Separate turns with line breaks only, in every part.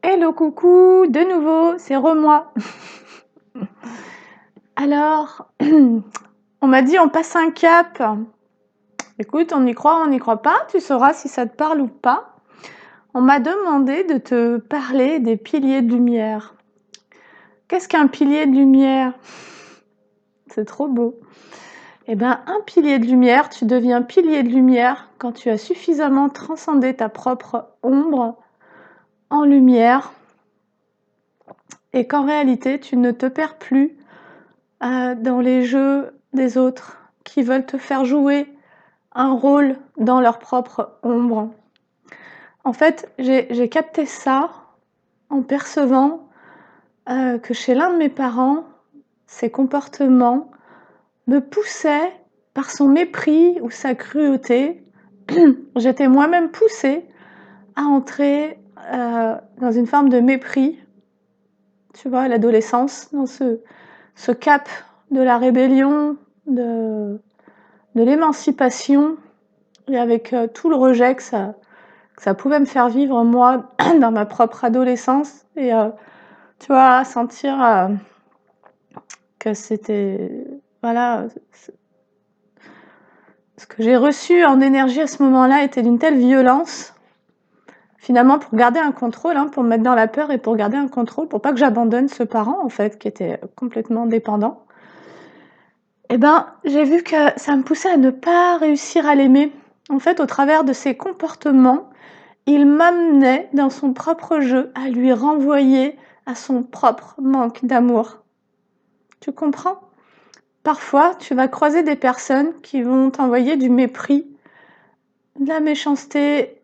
Hello coucou, de nouveau, c'est re-moi. Alors, on m'a dit on passe un cap. Écoute, on y croit, on n'y croit pas, tu sauras si ça te parle ou pas. On m'a demandé de te parler des piliers de lumière. Qu'est-ce qu'un pilier de lumière? C'est trop beau. Eh bien, un pilier de lumière, tu deviens pilier de lumière quand tu as suffisamment transcendé ta propre ombre en lumière et qu'en réalité, tu ne te perds plus dans les jeux des autres qui veulent te faire jouer un rôle dans leur propre ombre. En fait, j'ai capté ça en percevant que chez l'un de mes parents, ses comportements me poussaient par son mépris ou sa cruauté. J'étais moi-même poussée à entrer dans une forme de mépris, tu vois, à l'adolescence, dans ce cap de la rébellion, de l'émancipation, et avec tout le rejet que ça pouvait me faire vivre moi dans ma propre adolescence, et tu vois, sentir que c'était, voilà, ce que j'ai reçu en énergie à ce moment-là était d'une telle violence, finalement, pour garder un contrôle, pour me mettre dans la peur et pour garder un contrôle, pour pas que j'abandonne ce parent en fait qui était complètement dépendant. Eh ben, j'ai vu que ça me poussait à ne pas réussir à l'aimer. En fait, au travers de ses comportements, il m'amenait dans son propre jeu à lui renvoyer à son propre manque d'amour. Tu comprends? Parfois, tu vas croiser des personnes qui vont t'envoyer du mépris, de la méchanceté,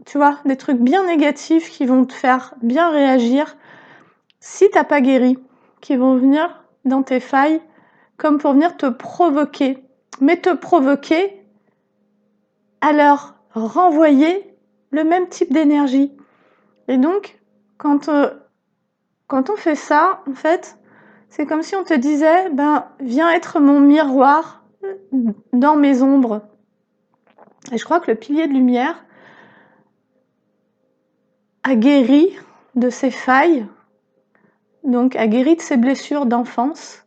tu vois, des trucs bien négatifs qui vont te faire bien réagir si t'as pas guéri, qui vont venir dans tes failles comme pour venir te provoquer. Mais te provoquer à leur renvoyer le même type d'énergie. Et donc, quand on fait ça, en fait, c'est comme si on te disait, viens être mon miroir dans mes ombres. Et je crois que le pilier de lumière a guéri de ses failles, donc a guéri de ses blessures d'enfance.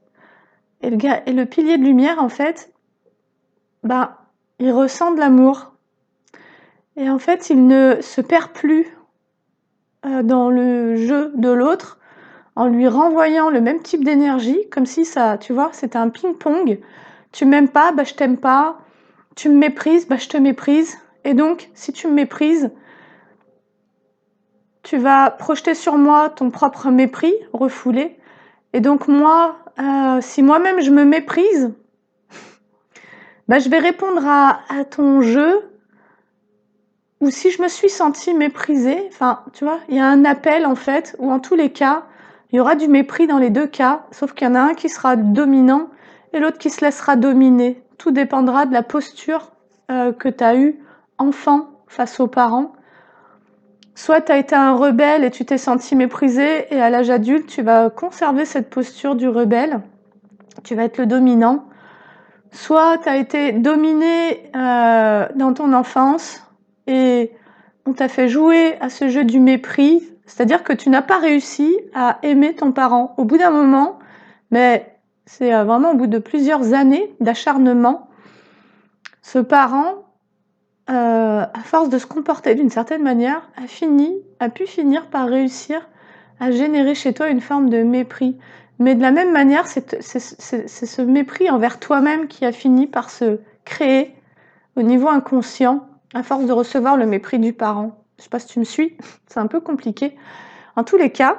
Et le pilier de lumière, en fait, il ressent de l'amour. Et en fait, il ne se perd plus dans le jeu de l'autre, en lui renvoyant le même type d'énergie, comme si ça, tu vois, c'était un ping-pong. Tu m'aimes pas, je t'aime pas. Tu me méprises, je te méprise. Et donc, si tu me méprises, tu vas projeter sur moi ton propre mépris, refoulé. Et donc moi, si moi-même je me méprise, je vais répondre à ton jeu. Ou si je me suis sentie méprisée, enfin, tu vois, il y a un appel en fait, où en tous les cas, il y aura du mépris dans les deux cas, sauf qu'il y en a un qui sera dominant et l'autre qui se laissera dominer. Tout dépendra de la posture que tu as eue enfant face aux parents. Soit tu as été un rebelle et tu t'es senti méprisé, et à l'âge adulte, tu vas conserver cette posture du rebelle, tu vas être le dominant. Soit tu as été dominé dans ton enfance et on t'a fait jouer à ce jeu du mépris, c'est-à-dire que tu n'as pas réussi à aimer ton parent. Au bout d'un moment, mais c'est vraiment au bout de plusieurs années d'acharnement, ce parent, à force de se comporter d'une certaine manière, a pu finir par réussir à générer chez toi une forme de mépris. Mais de la même manière, c'est ce mépris envers toi-même qui a fini par se créer au niveau inconscient, à force de recevoir le mépris du parent. Je ne sais pas si tu me suis, c'est un peu compliqué. En tous les cas,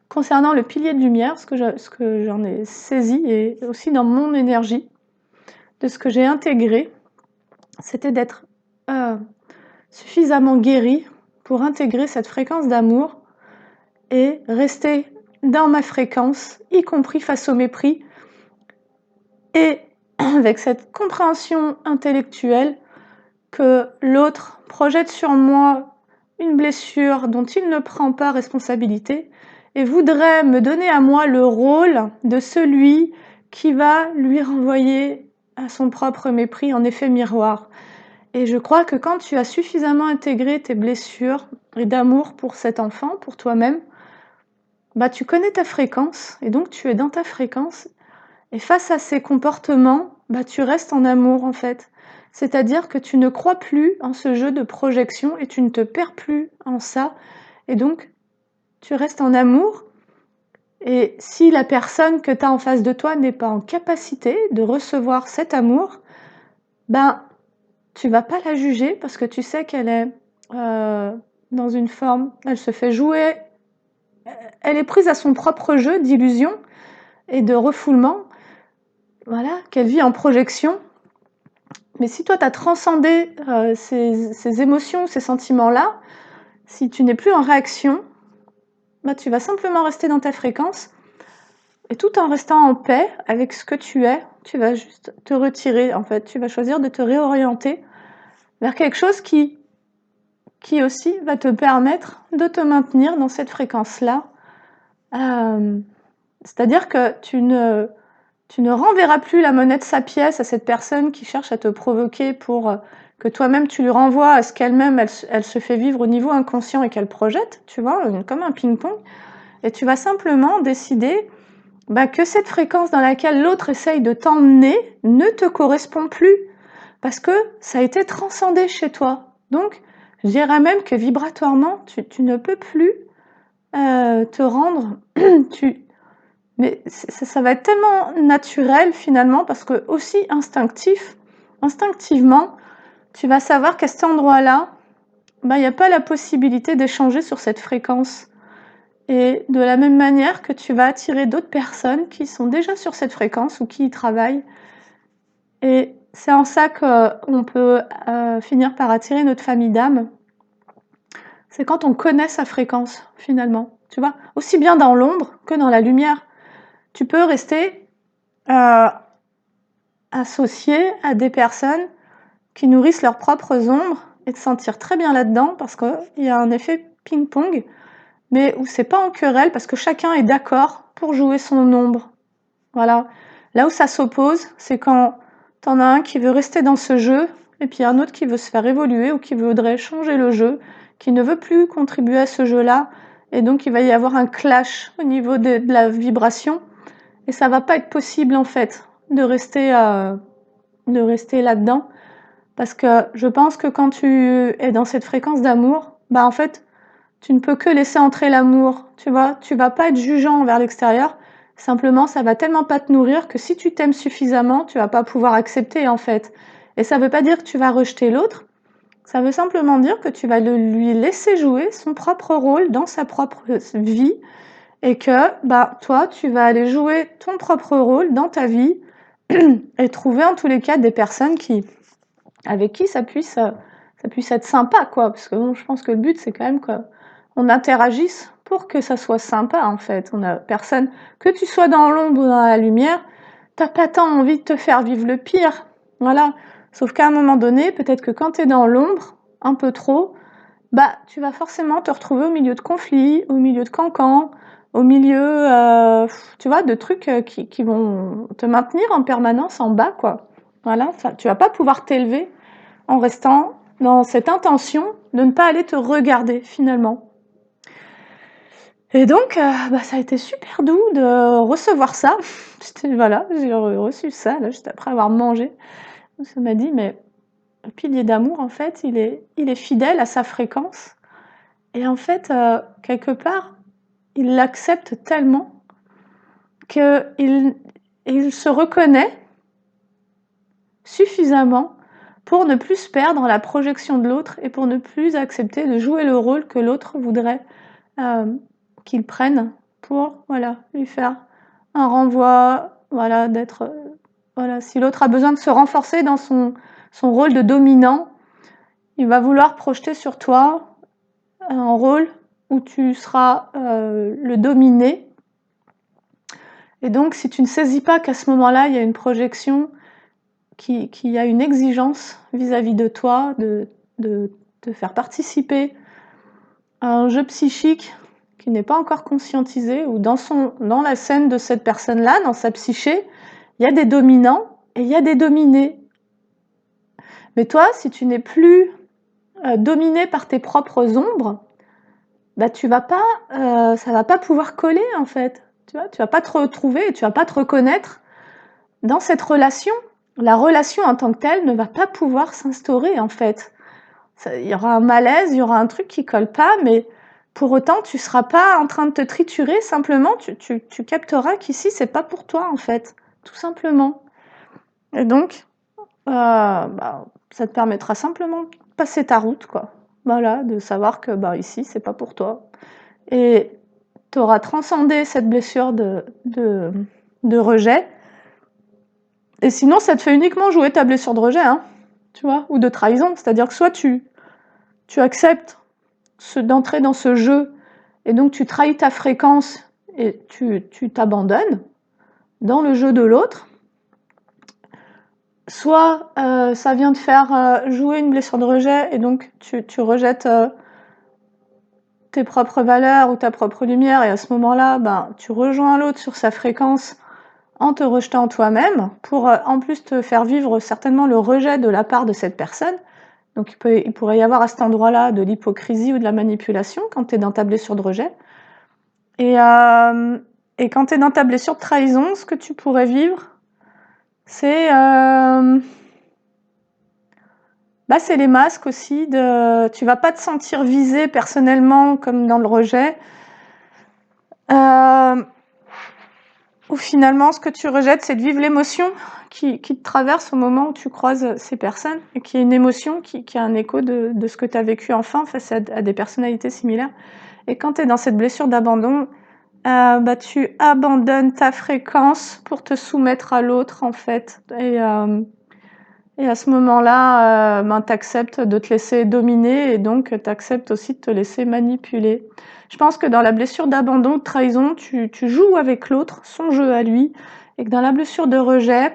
concernant le pilier de lumière, ce que j'en ai saisi, et aussi dans mon énergie, de ce que j'ai intégré, c'était d'être suffisamment guérie pour intégrer cette fréquence d'amour et rester dans ma fréquence, y compris face au mépris, et avec cette compréhension intellectuelle que l'autre projette sur moi une blessure dont il ne prend pas responsabilité et voudrait me donner à moi le rôle de celui qui va lui renvoyer à son propre mépris en effet miroir. Et je crois que quand tu as suffisamment intégré tes blessures et d'amour pour cet enfant, pour toi-même, bah, tu connais ta fréquence et donc tu es dans ta fréquence et face à ces comportements, bah, tu restes en amour en fait. C'est-à-dire que tu ne crois plus en ce jeu de projection et tu ne te perds plus en ça et donc tu restes en amour et si la personne que tu as en face de toi n'est pas en capacité de recevoir cet amour, ben, tu vas pas la juger parce que tu sais qu'elle est dans une forme, elle se fait jouer, elle est prise à son propre jeu d'illusion et de refoulement, voilà, qu'elle vit en projection. Mais si toi tu as transcendé ces émotions, ces sentiments-là, si tu n'es plus en réaction, bah, tu vas simplement rester dans ta fréquence et tout en restant en paix avec ce que tu es, tu vas juste te retirer en fait, tu vas choisir de te réorienter vers quelque chose qui aussi va te permettre de te maintenir dans cette fréquence-là. C'est-à-dire que tu ne renverras plus la monnaie de sa pièce à cette personne qui cherche à te provoquer pour que toi-même tu lui renvoies à ce qu'elle-même, elle se fait vivre au niveau inconscient et qu'elle projette, tu vois, comme un ping-pong. Et tu vas simplement décider bah, que cette fréquence dans laquelle l'autre essaye de t'emmener ne te correspond plus. Parce que ça a été transcendé chez toi. Donc, je dirais même que vibratoirement, tu ne peux plus te rendre... mais ça va être tellement naturel finalement, parce que aussi instinctivement, tu vas savoir qu'à cet endroit-là, bah, il n'y a pas la possibilité d'échanger sur cette fréquence. Et de la même manière que tu vas attirer d'autres personnes qui sont déjà sur cette fréquence ou qui y travaillent. Et c'est en ça qu'on peut finir par attirer notre famille d'âme. C'est quand on connaît sa fréquence, finalement. Tu vois, aussi bien dans l'ombre que dans la lumière. Tu peux rester associé à des personnes qui nourrissent leurs propres ombres et te sentir très bien là-dedans parce qu'il y a un effet ping-pong, mais où c'est pas en querelle parce que chacun est d'accord pour jouer son ombre. Voilà. Là où ça s'oppose, c'est quand t'en as un qui veut rester dans ce jeu et puis un autre qui veut se faire évoluer ou qui voudrait changer le jeu, qui ne veut plus contribuer à ce jeu-là, et donc il va y avoir un clash au niveau de la vibration et ça va pas être possible en fait de rester là-dedans parce que je pense que quand tu es dans cette fréquence d'amour, bah en fait tu ne peux que laisser entrer l'amour, tu vois, tu vas pas être jugeant envers l'extérieur. Simplement, ça va tellement pas te nourrir que si tu t'aimes suffisamment, tu vas pas pouvoir accepter en fait. Et ça veut pas dire que tu vas rejeter l'autre, ça veut simplement dire que tu vas lui laisser jouer son propre rôle dans sa propre vie et que bah toi, tu vas aller jouer ton propre rôle dans ta vie et trouver en tous les cas des personnes avec qui ça puisse être sympa quoi, parce que bon, je pense que le but c'est quand même qu'on interagisse pour que ça soit sympa en fait. On a personne, que tu sois dans l'ombre ou dans la lumière, t'as pas tant envie de te faire vivre le pire, voilà. Sauf qu'à un moment donné, peut-être que quand t'es dans l'ombre, un peu trop, bah tu vas forcément te retrouver au milieu de conflits, au milieu de cancans, au milieu, tu vois, de trucs qui vont te maintenir en permanence en bas, quoi. Voilà, tu vas pas pouvoir t'élever en restant dans cette intention de ne pas aller te regarder finalement. Et donc, bah, ça a été super doux de recevoir ça. Voilà, j'ai reçu ça là, juste après avoir mangé. Ça m'a dit, mais le pilier d'amour, en fait, il est fidèle à sa fréquence. Et en fait, quelque part, il l'accepte tellement qu'il se reconnaît suffisamment pour ne plus se perdre dans la projection de l'autre et pour ne plus accepter de jouer le rôle que l'autre voudrait qu'il prenne pour voilà, lui faire un renvoi, voilà, d'être voilà, si l'autre a besoin de se renforcer dans son rôle de dominant, il va vouloir projeter sur toi un rôle où tu seras le dominé. Et donc si tu ne saisis pas qu'à ce moment-là, il y a une projection qui a une exigence vis-à-vis de toi, de te faire participer à un jeu psychique qui n'est pas encore conscientisé, ou dans la scène de cette personne-là, dans sa psyché, il y a des dominants et il y a des dominés. Mais toi, si tu n'es plus dominé par tes propres ombres, bah tu vas pas, ça va pas pouvoir coller en fait. Tu vois, tu vas pas te retrouver, tu vas pas te reconnaître dans cette relation. La relation en tant que telle ne va pas pouvoir s'instaurer en fait. Il y aura un malaise, il y aura un truc qui colle pas, mais pour autant, tu seras pas en train de te triturer, simplement, tu capteras qu'ici, c'est pas pour toi, en fait, tout simplement. Et donc, bah, ça te permettra simplement de passer ta route, quoi. Voilà, de savoir que bah, ici, c'est pas pour toi. Et tu auras transcendé cette blessure de rejet. Et sinon, ça te fait uniquement jouer ta blessure de rejet, hein, tu vois, ou de trahison. C'est-à-dire que soit tu acceptes d'entrer dans ce jeu, et donc tu trahis ta fréquence et tu t'abandonnes dans le jeu de l'autre, soit ça vient de faire jouer une blessure de rejet et donc tu rejettes tes propres valeurs ou ta propre lumière, et à ce moment-là, ben, tu rejoins l'autre sur sa fréquence en te rejetant toi-même pour en plus te faire vivre certainement le rejet de la part de cette personne. Donc il pourrait y avoir à cet endroit-là de l'hypocrisie ou de la manipulation quand tu es dans ta blessure de rejet. Et quand tu es dans ta blessure de trahison, ce que tu pourrais vivre, c'est c'est les masques aussi. Tu vas pas te sentir visé personnellement comme dans le rejet. Ou finalement, ce que tu rejettes, c'est de vivre l'émotion qui te traverse au moment où tu croises ces personnes, et qui est une émotion qui a un écho de ce que tu as vécu enfant face à des personnalités similaires. Et quand tu es dans cette blessure d'abandon, tu abandonnes ta fréquence pour te soumettre à l'autre, en fait. Et à ce moment-là, tu acceptes de te laisser dominer, et donc tu acceptes aussi de te laisser manipuler. Je pense que dans la blessure d'abandon, de trahison, tu joues avec l'autre, son jeu à lui, et que dans la blessure de rejet,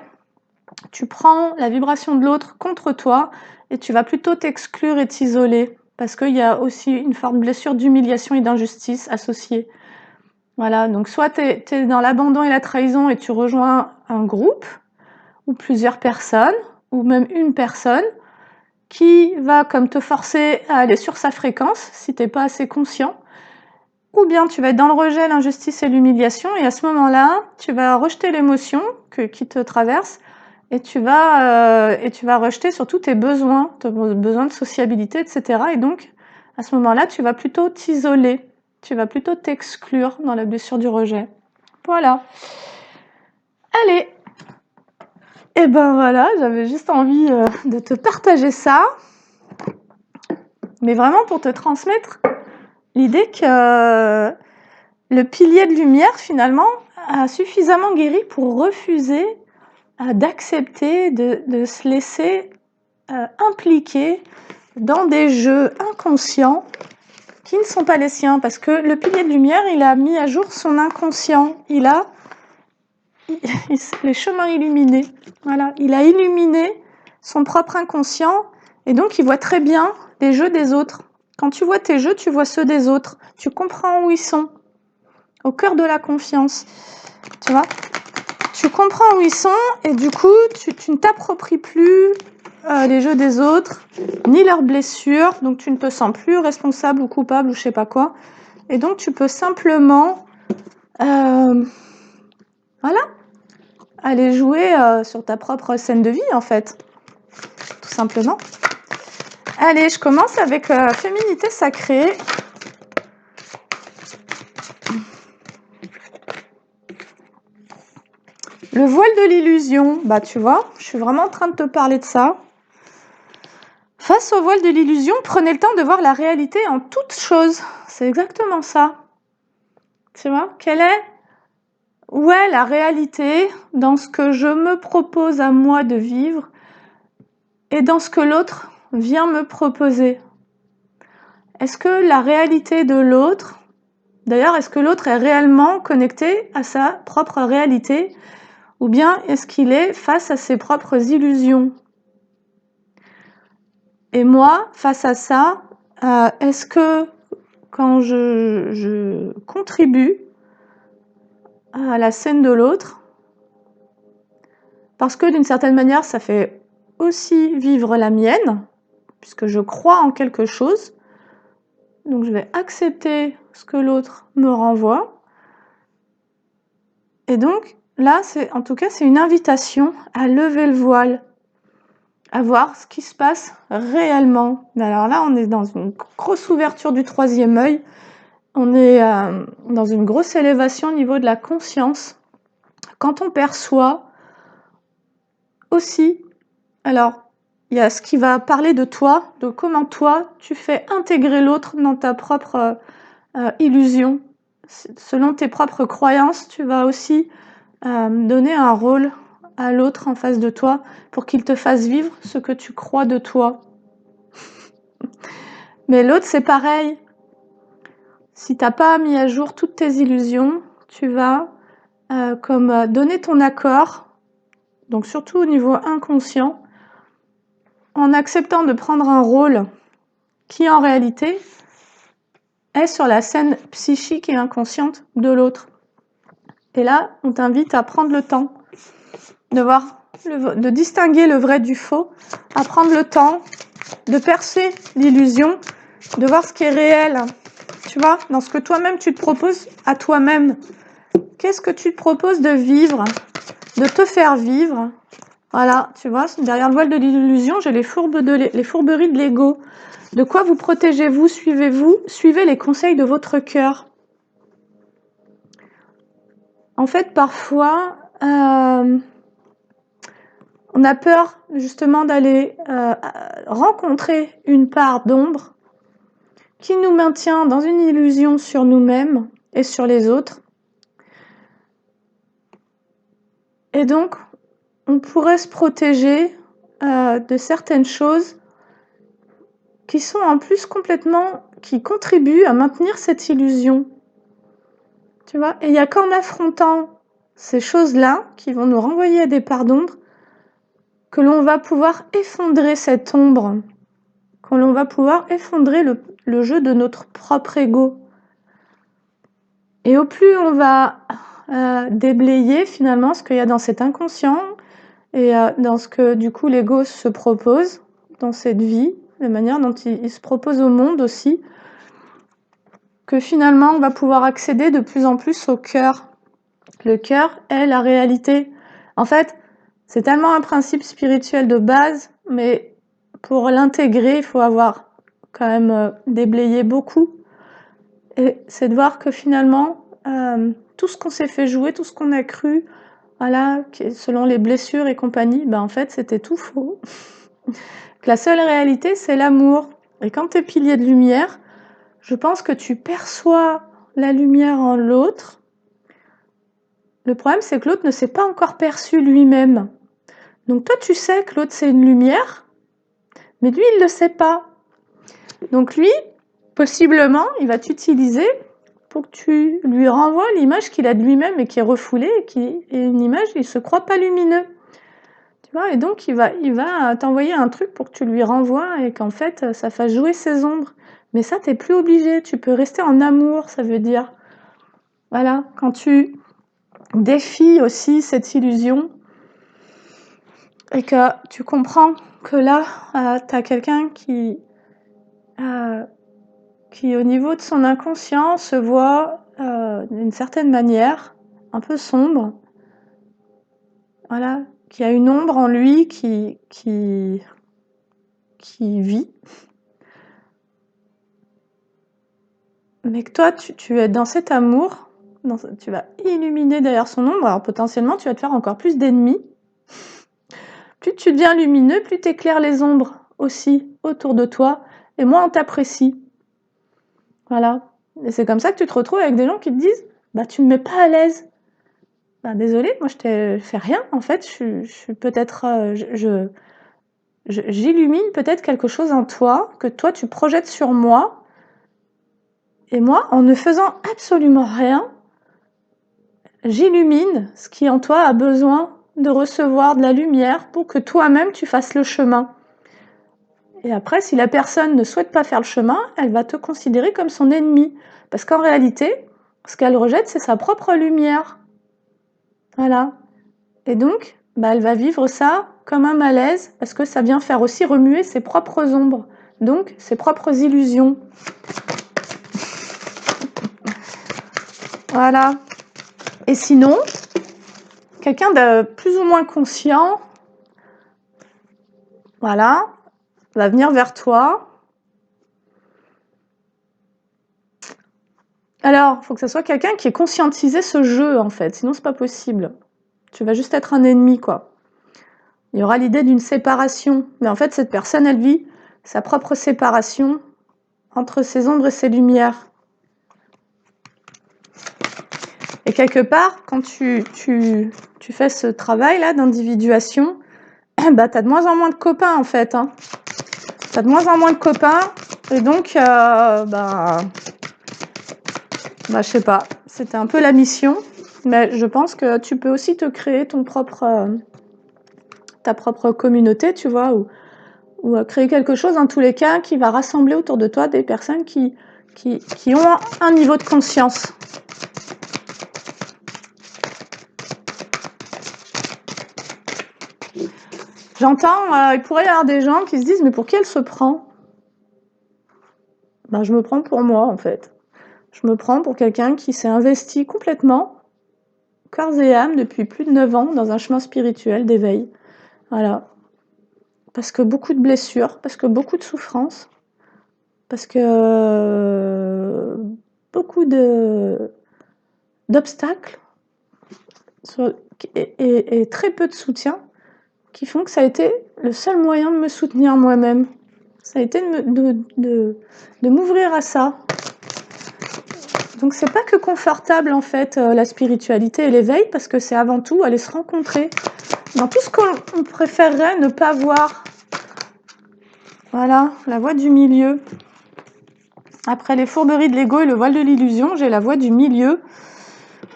tu prends la vibration de l'autre contre toi, et tu vas plutôt t'exclure et t'isoler, parce qu'il y a aussi une forte blessure d'humiliation et d'injustice associée. Voilà, donc soit tu es dans l'abandon et la trahison et tu rejoins un groupe, ou plusieurs personnes, ou même une personne, qui va comme te forcer à aller sur sa fréquence, si tu n'es pas assez conscient, ou bien tu vas être dans le rejet, l'injustice et l'humiliation, et à ce moment-là, tu vas rejeter l'émotion qui te traverse, et tu vas rejeter surtout tes besoins de sociabilité, etc. Et donc, à ce moment-là, tu vas plutôt t'isoler, tu vas plutôt t'exclure dans la blessure du rejet. Voilà. Allez. Et ben voilà, j'avais juste envie de te partager ça, mais vraiment pour te transmettre l'idée que le pilier de lumière, finalement, a suffisamment guéri pour refuser d'accepter de se laisser impliquer dans des jeux inconscients qui ne sont pas les siens, parce que le pilier de lumière, il a mis à jour son inconscient, il a les chemins illuminés, voilà, il a illuminé son propre inconscient, et donc il voit très bien les jeux des autres. Quand tu vois tes jeux, tu vois ceux des autres, tu comprends où ils sont, au cœur de la confiance, tu vois, tu comprends où ils sont, et du coup tu ne t'appropries plus les jeux des autres, ni leurs blessures, donc tu ne te sens plus responsable ou coupable ou je sais pas quoi, et donc tu peux simplement voilà, aller jouer sur ta propre scène de vie, en fait, tout simplement. Allez, je commence avec Féminité sacrée. Le voile de l'illusion, bah tu vois, je suis vraiment en train de te parler de ça. Face au voile de l'illusion, prenez le temps de voir la réalité en toute chose. C'est exactement ça. Tu vois, où est la réalité dans ce que je me propose à moi de vivre et dans ce que l'autre vient me proposer? Est-ce que la réalité de l'autre, d'ailleurs, est-ce que l'autre est réellement connecté à sa propre réalité, ou bien est-ce qu'il est face à ses propres illusions? Et moi, face à ça, est-ce que quand je contribue à la scène de l'autre, parce que d'une certaine manière, ça fait aussi vivre la mienne, puisque je crois en quelque chose. Donc je vais accepter ce que l'autre me renvoie. Et donc là, en tout cas, c'est une invitation à lever le voile, à voir ce qui se passe réellement. Mais alors là, on est dans une grosse ouverture du troisième œil. On est dans une grosse élévation au niveau de la conscience. Quand on perçoit aussi, alors il y a ce qui va parler de toi, de comment toi tu fais intégrer l'autre dans ta propre illusion. Selon tes propres croyances, tu vas aussi donner un rôle à l'autre en face de toi pour qu'il te fasse vivre ce que tu crois de toi. Mais l'autre, c'est pareil. Si t'as pas mis à jour toutes tes illusions, tu vas donner ton accord, donc surtout au niveau inconscient, en acceptant de prendre un rôle qui en réalité est sur la scène psychique et inconsciente de l'autre. Et là, on t'invite à prendre le temps de distinguer le vrai du faux, à prendre le temps de percer l'illusion, de voir ce qui est réel. Tu vois, dans ce que toi-même tu te proposes à toi-même. Qu'est-ce que tu te proposes de vivre, de te faire vivre? Voilà, tu vois, derrière le voile de l'illusion, j'ai les fourberies de l'ego. De quoi vous protégez-vous? Suivez les conseils de votre cœur. En fait, parfois, on a peur justement d'aller rencontrer une part d'ombre qui nous maintient dans une illusion sur nous-mêmes et sur les autres. Et donc, on pourrait se protéger de certaines choses qui sont en plus qui contribuent à maintenir cette illusion. Tu vois, et il n'y a qu'en affrontant ces choses-là qui vont nous renvoyer à des parts d'ombre que l'on va pouvoir effondrer cette ombre, que l'on va pouvoir effondrer le jeu de notre propre ego. Et au plus on va déblayer finalement ce qu'il y a dans cet inconscient et dans ce que du coup l'ego se propose dans cette vie, la manière dont il se propose au monde aussi, que finalement on va pouvoir accéder de plus en plus au cœur. Le cœur est la réalité. En fait, c'est tellement un principe spirituel de base, mais pour l'intégrer, il faut avoir quand même déblayé beaucoup. Et c'est de voir que finalement, tout ce qu'on s'est fait jouer, tout ce qu'on a cru, voilà, selon les blessures et compagnie, ben en fait, c'était tout faux. Que la seule réalité, c'est l'amour. Et quand tu es pilier de lumière, je pense que tu perçois la lumière en l'autre. Le problème, c'est que l'autre ne s'est pas encore perçu lui-même. Donc toi, tu sais que l'autre, c'est une lumière, mais lui, il ne le sait pas. Donc lui, possiblement, il va t'utiliser pour que tu lui renvoies l'image qu'il a de lui-même et qui est refoulée, et qui est une image, il ne se croit pas lumineux. Tu vois, et donc il va t'envoyer un truc pour que tu lui renvoies et qu'en fait, ça fasse jouer ses ombres. Mais ça, tu n'es plus obligé, tu peux rester en amour, ça veut dire. Voilà, quand tu défies aussi cette illusion et que tu comprends que là, tu as quelqu'un qui, au niveau de son inconscient, se voit d'une certaine manière, un peu sombre, voilà, qui a une ombre en lui qui vit. Mais que toi, tu es dans cet amour, tu vas illuminer derrière son ombre, alors potentiellement, tu vas te faire encore plus d'ennemis. Plus tu deviens lumineux, plus tu éclaires les ombres aussi autour de toi, et moins on t'apprécie. Voilà. Et c'est comme ça que tu te retrouves avec des gens qui te disent « bah tu me mets pas à l'aise ». Bah désolée, moi je t'ai fait rien, en fait, je suis peut-être... j'illumine peut-être quelque chose en toi, que toi tu projettes sur moi, et moi, en ne faisant absolument rien, j'illumine ce qui en toi a besoin de recevoir de la lumière pour que toi-même tu fasses le chemin. Et après, si la personne ne souhaite pas faire le chemin, elle va te considérer comme son ennemi. Parce qu'en réalité, ce qu'elle rejette, c'est sa propre lumière. Voilà. Et donc, bah, elle va vivre ça comme un malaise, parce que ça vient faire aussi remuer ses propres ombres, donc ses propres illusions. Voilà. Et sinon, quelqu'un de plus ou moins conscient, voilà, va venir vers toi. Alors, il faut que ce soit quelqu'un qui ait conscientisé ce jeu, en fait, sinon c'est pas possible. Tu vas juste être un ennemi, quoi. Il y aura l'idée d'une séparation, mais en fait, cette personne, elle vit sa propre séparation entre ses ombres et ses lumières. Et quelque part, quand tu fais ce travail-là d'individuation, bah, tu as de moins en moins de copains, en fait. Hein. Tu as de moins en moins de copains, et donc, je sais pas, c'était un peu la mission, mais je pense que tu peux aussi te créer ta propre communauté, tu vois, ou créer quelque chose, en tous les cas, qui va rassembler autour de toi des personnes qui ont un niveau de conscience. J'entends, il pourrait y avoir des gens qui se disent « mais pour qui elle se prend ?» Ben, je me prends pour moi, en fait. Je me prends pour quelqu'un qui s'est investi complètement, corps et âme, depuis plus de 9 ans, dans un chemin spirituel d'éveil. Voilà. Parce que beaucoup de blessures, parce que beaucoup de souffrances, parce que beaucoup d'obstacles et très peu de soutien qui font que ça a été le seul moyen de me soutenir moi-même. Ça a été de m'ouvrir à ça. Donc c'est pas que confortable en fait la spiritualité et l'éveil, parce que c'est avant tout aller se rencontrer dans tout ce qu'on préférerait ne pas voir. Voilà, la voie du milieu. Après les fourberies de l'ego et le voile de l'illusion, j'ai la voie du milieu.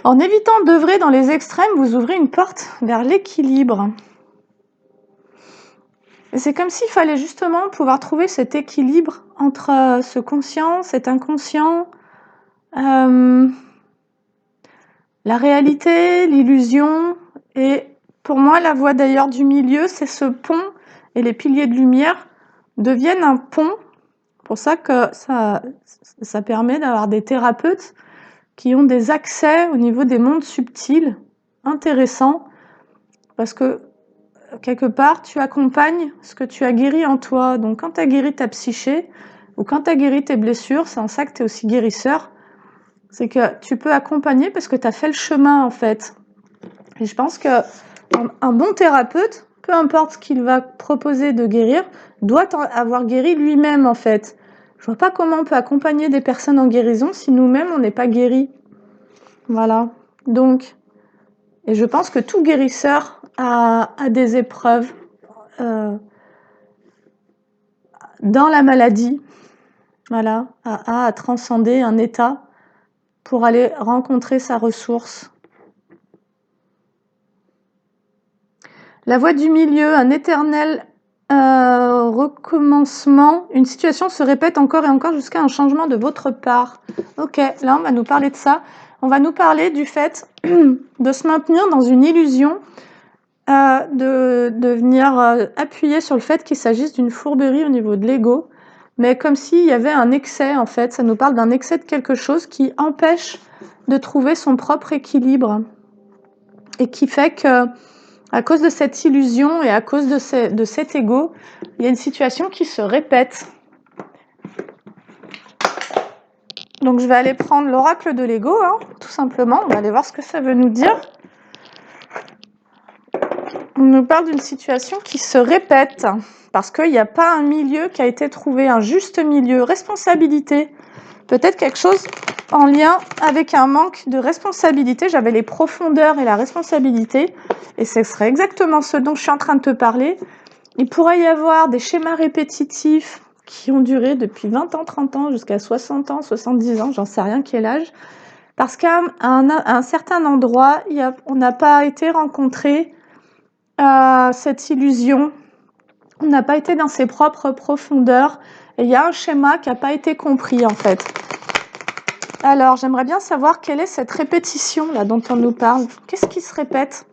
En évitant d'œuvrer dans les extrêmes, vous ouvrez une porte vers l'équilibre. Et c'est comme s'il fallait justement pouvoir trouver cet équilibre entre ce conscient, cet inconscient, la réalité, l'illusion. Et pour moi, la voie d'ailleurs du milieu, c'est ce pont, et les piliers de lumière deviennent un pont. C'est pour ça que ça permet d'avoir des thérapeutes qui ont des accès au niveau des mondes subtils intéressants, parce que quelque part, tu accompagnes ce que tu as guéri en toi. Donc quand tu as guéri ta psyché, ou quand tu as guéri tes blessures, c'est en ça que tu es aussi guérisseur, c'est que tu peux accompagner parce que tu as fait le chemin en fait. Et je pense qu'un bon thérapeute, peu importe ce qu'il va proposer de guérir, doit avoir guéri lui-même en fait. Je vois pas comment on peut accompagner des personnes en guérison si nous-mêmes on n'est pas guéris. Voilà. Donc, et je pense que tout guérisseur a des épreuves dans la maladie, voilà, à transcender un état pour aller rencontrer sa ressource. La voie du milieu, un éternel recommencement, une situation se répète encore et encore jusqu'à un changement de votre part. Ok, là on va nous parler de ça. On va nous parler du fait de se maintenir dans une illusion, de venir appuyer sur le fait qu'il s'agisse d'une fourberie au niveau de l'ego, mais comme s'il y avait un excès en fait. Ça nous parle d'un excès de quelque chose qui empêche de trouver son propre équilibre et qui fait que à cause de cette illusion et à cause de cet ego, il y a une situation qui se répète. Donc je vais aller prendre l'oracle de l'ego, hein, tout simplement. On va aller voir ce que ça veut nous dire. On nous parle d'une situation qui se répète, parce qu'il n'y a pas un milieu qui a été trouvé, un juste milieu, responsabilité. Peut-être quelque chose en lien avec un manque de responsabilité. J'avais les profondeurs et la responsabilité, et ce serait exactement ce dont je suis en train de te parler. Il pourrait y avoir des schémas répétitifs qui ont duré depuis 20 ans, 30 ans, jusqu'à 60 ans, 70 ans, j'en sais rien quel âge, parce qu'à un certain endroit, on n'a pas été rencontré cette illusion, on n'a pas été dans ses propres profondeurs, et il y a un schéma qui n'a pas été compris en fait. Alors, j'aimerais bien savoir quelle est cette répétition là dont on nous parle. Qu'est-ce qui se répète ?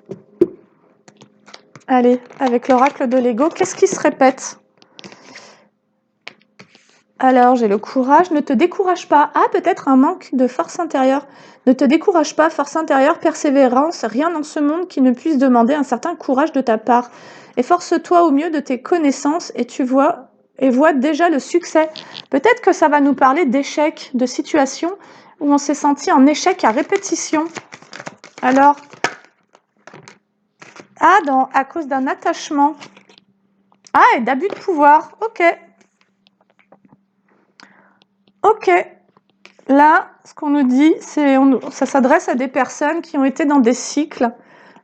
Allez, avec l'oracle de l'ego, qu'est-ce qui se répète? Alors, j'ai le courage. Ne te décourage pas. Ah, peut-être un manque de force intérieure. Ne te décourage pas, force intérieure, persévérance, rien dans ce monde qui ne puisse demander un certain courage de ta part. Efforce-toi au mieux de tes connaissances et vois déjà le succès. Peut-être que ça va nous parler d'échecs, de situations où on s'est senti en échec à répétition. Alors, à cause d'un attachement. Ah, et d'abus de pouvoir. Ok. Ok. Là, ce qu'on nous dit, ça s'adresse à des personnes qui ont été dans des cycles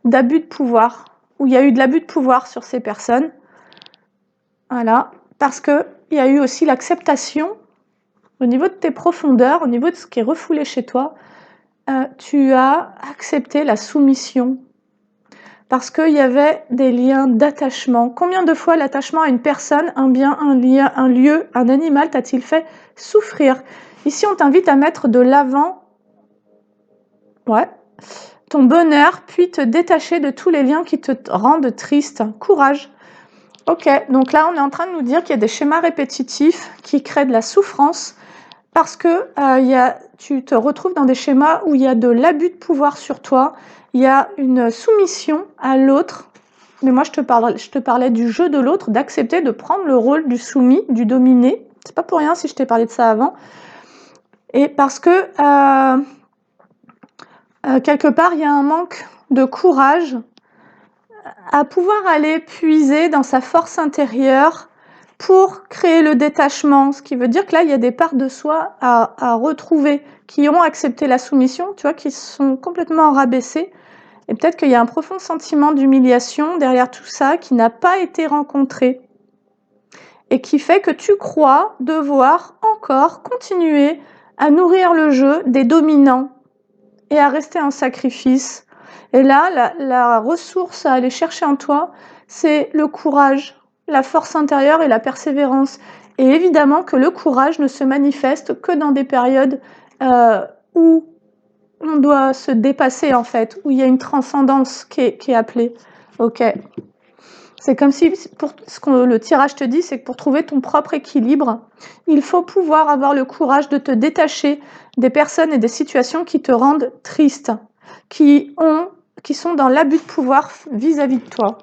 d'abus de pouvoir, où il y a eu de l'abus de pouvoir sur ces personnes. Voilà. Parce qu'il y a eu aussi l'acceptation, au niveau de tes profondeurs, au niveau de ce qui est refoulé chez toi, tu as accepté la soumission. Parce qu'il y avait des liens d'attachement. Combien de fois l'attachement à une personne, un bien, un lien, un lieu, un animal t'a-t-il fait souffrir? Ici, on t'invite à mettre de l'avant ton bonheur, puis te détacher de tous les liens qui te rendent triste. Courage. Ok, donc là, on est en train de nous dire qu'il y a des schémas répétitifs qui créent de la souffrance parce que tu te retrouves dans des schémas où il y a de l'abus de pouvoir sur toi, il y a une soumission à l'autre. Mais moi, je te parlais du jeu de l'autre, d'accepter de prendre le rôle du soumis, du dominé. C'est pas pour rien si je t'ai parlé de ça avant. Et parce que quelque part, il y a un manque de courage à pouvoir aller puiser dans sa force intérieure pour créer le détachement. Ce qui veut dire que là, il y a des parts de soi à retrouver qui ont accepté la soumission, tu vois, qui sont complètement rabaissées. Et peut-être qu'il y a un profond sentiment d'humiliation derrière tout ça qui n'a pas été rencontré et qui fait que tu crois devoir encore continuer à nourrir le jeu des dominants et à rester en sacrifice. Et là, la ressource à aller chercher en toi, c'est le courage, la force intérieure et la persévérance. Et évidemment que le courage ne se manifeste que dans des périodes où on doit se dépasser, en fait, où il y a une transcendance qui est appelée. Ok. C'est comme si, ce que le tirage te dit, c'est que pour trouver ton propre équilibre, il faut pouvoir avoir le courage de te détacher des personnes et des situations qui te rendent triste, qui sont dans l'abus de pouvoir vis-à-vis de toi.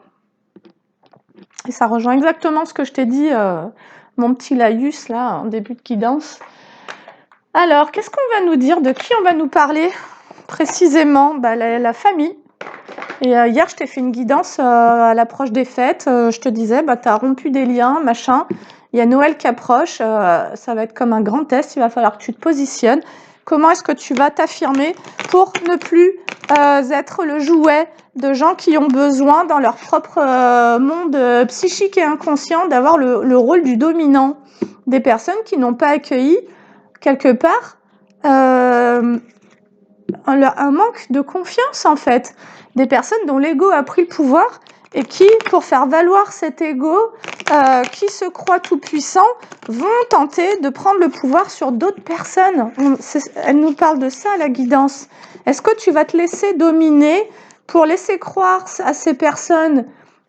Et ça rejoint exactement ce que je t'ai dit, mon petit laïus, là, en début de guidance. Alors, qu'est-ce qu'on va nous dire? De qui on va nous parler précisément? La famille. Et hier, je t'ai fait une guidance à l'approche des fêtes. Je te disais, tu as rompu des liens, machin. Il y a Noël qui approche. Ça va être comme un grand test. Il va falloir que tu te positionnes. Comment est-ce que tu vas t'affirmer pour ne plus être le jouet de gens qui ont besoin, dans leur propre monde psychique et inconscient, d'avoir le rôle du dominant? Des personnes qui n'ont pas accueilli, quelque part, un manque de confiance, en fait. Des personnes dont l'ego a pris le pouvoir et qui, pour faire valoir cet ego, qui se croit tout puissant, vont tenter de prendre le pouvoir sur d'autres personnes. Elle nous parle de ça, la guidance. Est-ce que tu vas te laisser dominer pour laisser croire à ces personnes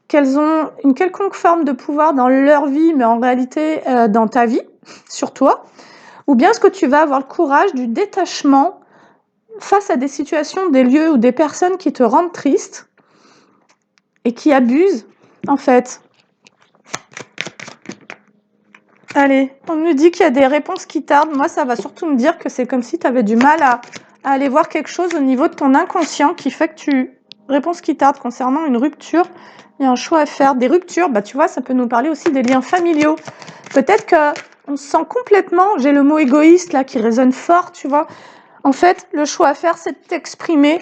qu'elles ont une quelconque forme de pouvoir dans leur vie, mais en réalité dans ta vie, sur toi? Ou bien est-ce que tu vas avoir le courage du détachement face à des situations, des lieux ou des personnes qui te rendent triste et qui abusent, en fait? Allez, on nous dit qu'il y a des réponses qui tardent. Moi, ça va surtout me dire que c'est comme si tu avais du mal à aller voir quelque chose au niveau de ton inconscient qui fait que réponses qui tardent concernant une rupture. Il y a un choix à faire. Des ruptures, tu vois, ça peut nous parler aussi des liens familiaux. Peut-être qu'on se sent complètement, j'ai le mot égoïste là qui résonne fort, tu vois. En fait, le choix à faire, c'est de t'exprimer,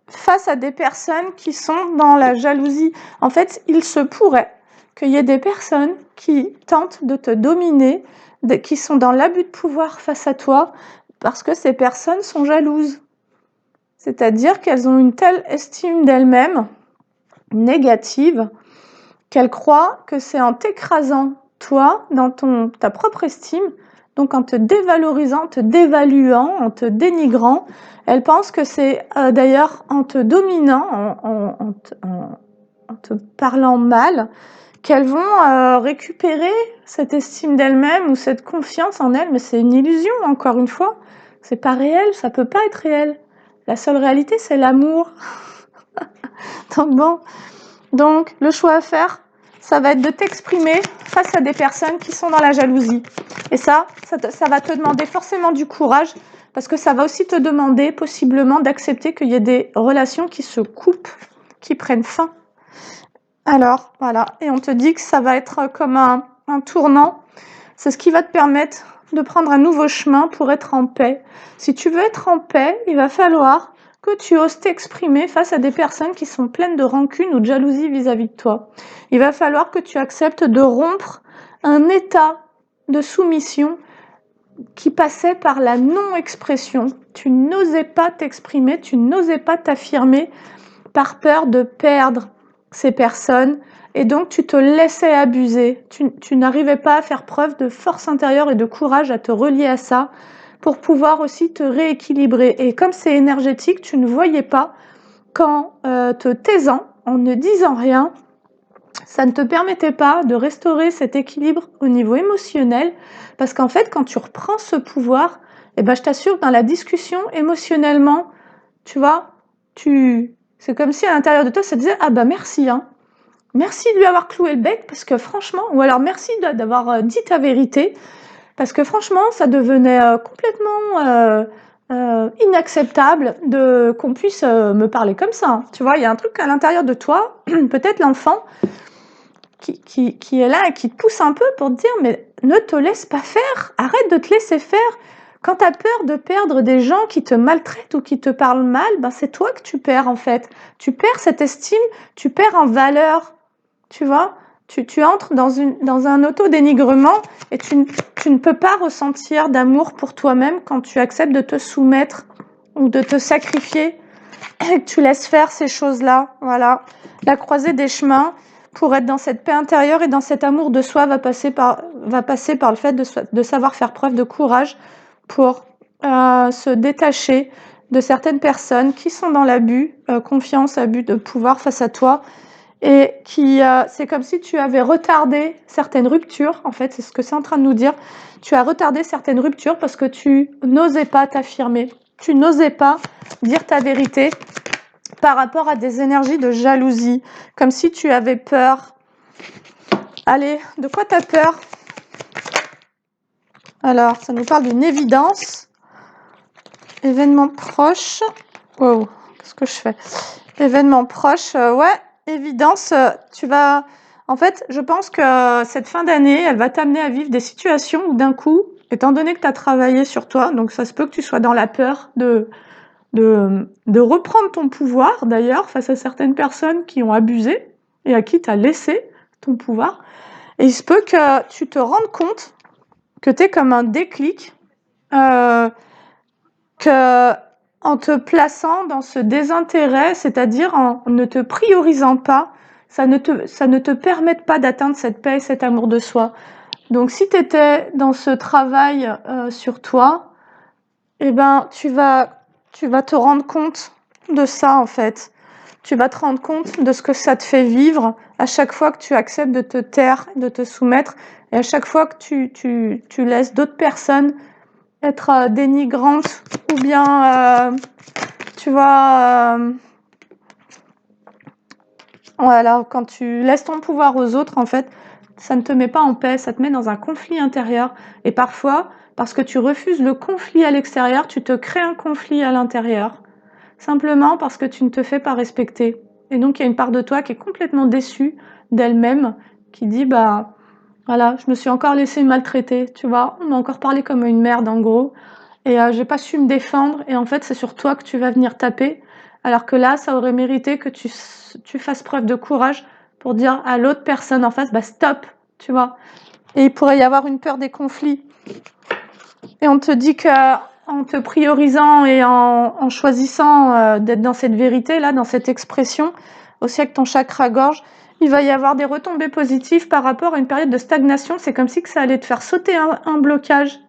face à des personnes qui sont dans la jalousie. En fait, il se pourrait qu'il y ait des personnes qui tentent de te dominer, qui sont dans l'abus de pouvoir face à toi, parce que ces personnes sont jalouses. C'est-à-dire qu'elles ont une telle estime d'elles-mêmes, négative, qu'elles croient que c'est en t'écrasant, toi, dans ta propre estime, Donc en te dévalorisant, en te dévaluant, en te dénigrant, elles pensent que c'est d'ailleurs en te dominant, en te parlant mal, qu'elles vont récupérer cette estime d'elles-mêmes ou cette confiance en elles, mais c'est une illusion, encore une fois. C'est pas réel, ça peut pas être réel. La seule réalité, c'est l'amour. Donc bon, donc le choix à faire, ça va être de t'exprimer face à des personnes qui sont dans la jalousie. Et ça va te demander forcément du courage, parce que ça va aussi te demander possiblement d'accepter qu'il y ait des relations qui se coupent, qui prennent fin. Alors, voilà, et on te dit que ça va être comme un tournant. C'est ce qui va te permettre de prendre un nouveau chemin pour être en paix. Si tu veux être en paix, il va falloir que tu oses t'exprimer face à des personnes qui sont pleines de rancune ou de jalousie vis-à-vis de toi. Il va falloir que tu acceptes de rompre un état de soumission qui passait par la non-expression. Tu n'osais pas t'exprimer, tu n'osais pas t'affirmer par peur de perdre ces personnes, et donc tu te laissais abuser. Tu n'arrivais pas à faire preuve de force intérieure et de courage à te relier à ça pour pouvoir aussi te rééquilibrer. Et comme c'est énergétique, tu ne voyais pas qu'en te taisant, en ne disant rien, ça ne te permettait pas de restaurer cet équilibre au niveau émotionnel, parce qu'en fait, quand tu reprends ce pouvoir, eh ben, je t'assure, dans la discussion, émotionnellement, tu vois, c'est comme si à l'intérieur de toi, ça disait « Ah bah merci, hein. Merci de lui avoir cloué le bec, parce que franchement, ou alors merci d'avoir dit ta vérité, parce que franchement, ça devenait complètement inacceptable qu'on puisse me parler comme ça. Hein. Tu vois, il y a un truc à l'intérieur de toi, peut-être l'enfant, qui est là et qui te pousse un peu pour te dire mais ne te laisse pas faire, arrête de te laisser faire. Quand tu as peur de perdre des gens qui te maltraitent ou qui te parlent mal, ben c'est toi que tu perds en fait. Tu perds cette estime, tu perds en valeur, tu vois. Tu entres dans un auto-dénigrement et tu ne peux pas ressentir d'amour pour toi-même quand tu acceptes de te soumettre ou de te sacrifier et que tu laisses faire ces choses-là. Voilà, la croisée des chemins pour être dans cette paix intérieure et dans cet amour de soi va passer par le fait de savoir faire preuve de courage pour se détacher de certaines personnes qui sont dans l'abus, confiance, abus de pouvoir face à toi, et c'est comme si tu avais retardé certaines ruptures, en fait, c'est ce que c'est en train de nous dire. Tu as retardé certaines ruptures parce que tu n'osais pas t'affirmer, tu n'osais pas dire ta vérité par rapport à des énergies de jalousie, comme si tu avais peur. Allez, de quoi tu as peur? Alors, ça nous parle d'une évidence. Événement proche. Wow, qu'est-ce que je fais? Événement proche, ouais, évidence, tu vas... En fait, je pense que cette fin d'année, elle va t'amener à vivre des situations où d'un coup, étant donné que tu as travaillé sur toi, donc ça se peut que tu sois dans la peur de reprendre ton pouvoir, d'ailleurs, face à certaines personnes qui ont abusé et à qui tu as laissé ton pouvoir. Et il se peut que tu te rendes compte que tu es comme un déclic, que en te plaçant dans ce désintérêt, c'est-à-dire en ne te priorisant pas, ça ne te permette pas d'atteindre cette paix et cet amour de soi. Donc si tu étais dans ce travail sur toi, eh ben tu vas te rendre compte de ça en fait. Tu vas te rendre compte de ce que ça te fait vivre à chaque fois que tu acceptes de te taire, de te soumettre, et à chaque fois que tu laisses d'autres personnes être dénigrantes ou bien, tu vois, voilà, quand tu laisses ton pouvoir aux autres, en fait, ça ne te met pas en paix, ça te met dans un conflit intérieur. Et parfois, parce que tu refuses le conflit à l'extérieur, tu te crées un conflit à l'intérieur. Simplement parce que tu ne te fais pas respecter. Et donc, il y a une part de toi qui est complètement déçue d'elle-même, qui dit, bah, voilà, je me suis encore laissée maltraiter, tu vois, on m'a encore parlé comme une merde, en gros, et j'ai pas su me défendre, et en fait, c'est sur toi que tu vas venir taper, alors que là, ça aurait mérité que tu fasses preuve de courage pour dire à l'autre personne en face, bah, stop, tu vois. Et il pourrait y avoir une peur des conflits. Et on te dit que en te priorisant et en choisissant d'être dans cette vérité là, dans cette expression, aussi avec ton chakra gorge, il va y avoir des retombées positives par rapport à une période de stagnation. C'est comme si que ça allait te faire sauter un blocage.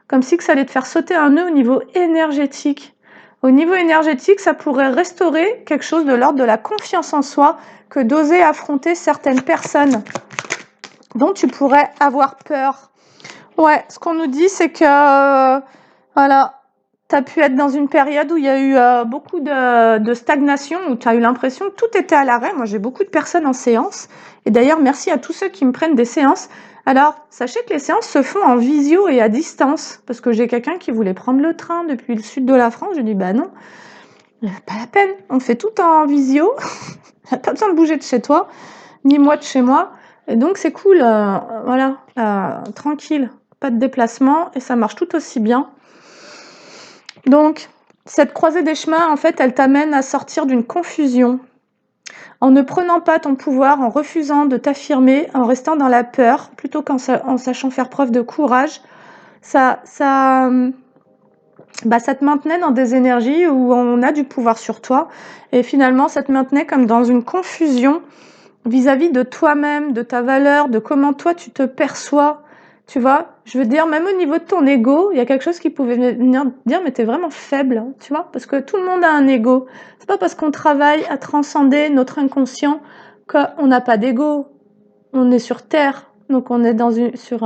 comme si que ça allait te faire sauter un nœud au niveau énergétique. Au niveau énergétique, ça pourrait restaurer quelque chose de l'ordre de la confiance en soi que d'oser affronter certaines personnes dont tu pourrais avoir peur. Ouais, ce qu'on nous dit, c'est que, voilà, tu as pu être dans une période où il y a eu beaucoup de stagnation, où tu as eu l'impression que tout était à l'arrêt. Moi, j'ai beaucoup de personnes en séance. Et d'ailleurs, merci à tous ceux qui me prennent des séances. Alors, sachez que les séances se font en visio et à distance. Parce que j'ai quelqu'un qui voulait prendre le train depuis le sud de la France. Je lui dis, bah non, pas la peine. On fait tout en visio. Pas besoin de bouger de chez toi, ni moi de chez moi. Et donc, c'est cool. Voilà, tranquille. Pas de déplacement. Et ça marche tout aussi bien. Donc, cette croisée des chemins, en fait, elle t'amène à sortir d'une confusion. En ne prenant pas ton pouvoir, en refusant de t'affirmer, en restant dans la peur, plutôt qu'en sachant faire preuve de courage, ça te maintenait dans des énergies où on a du pouvoir sur toi. Et finalement, ça te maintenait comme dans une confusion vis-à-vis de toi-même, de ta valeur, de comment toi tu te perçois. Tu vois, je veux dire, même au niveau de ton ego, il y a quelque chose qui pouvait venir dire, mais t'es vraiment faible, hein, tu vois, parce que tout le monde a un ego. C'est pas parce qu'on travaille à transcender notre inconscient qu'on n'a pas d'ego. On est sur Terre, donc on est sur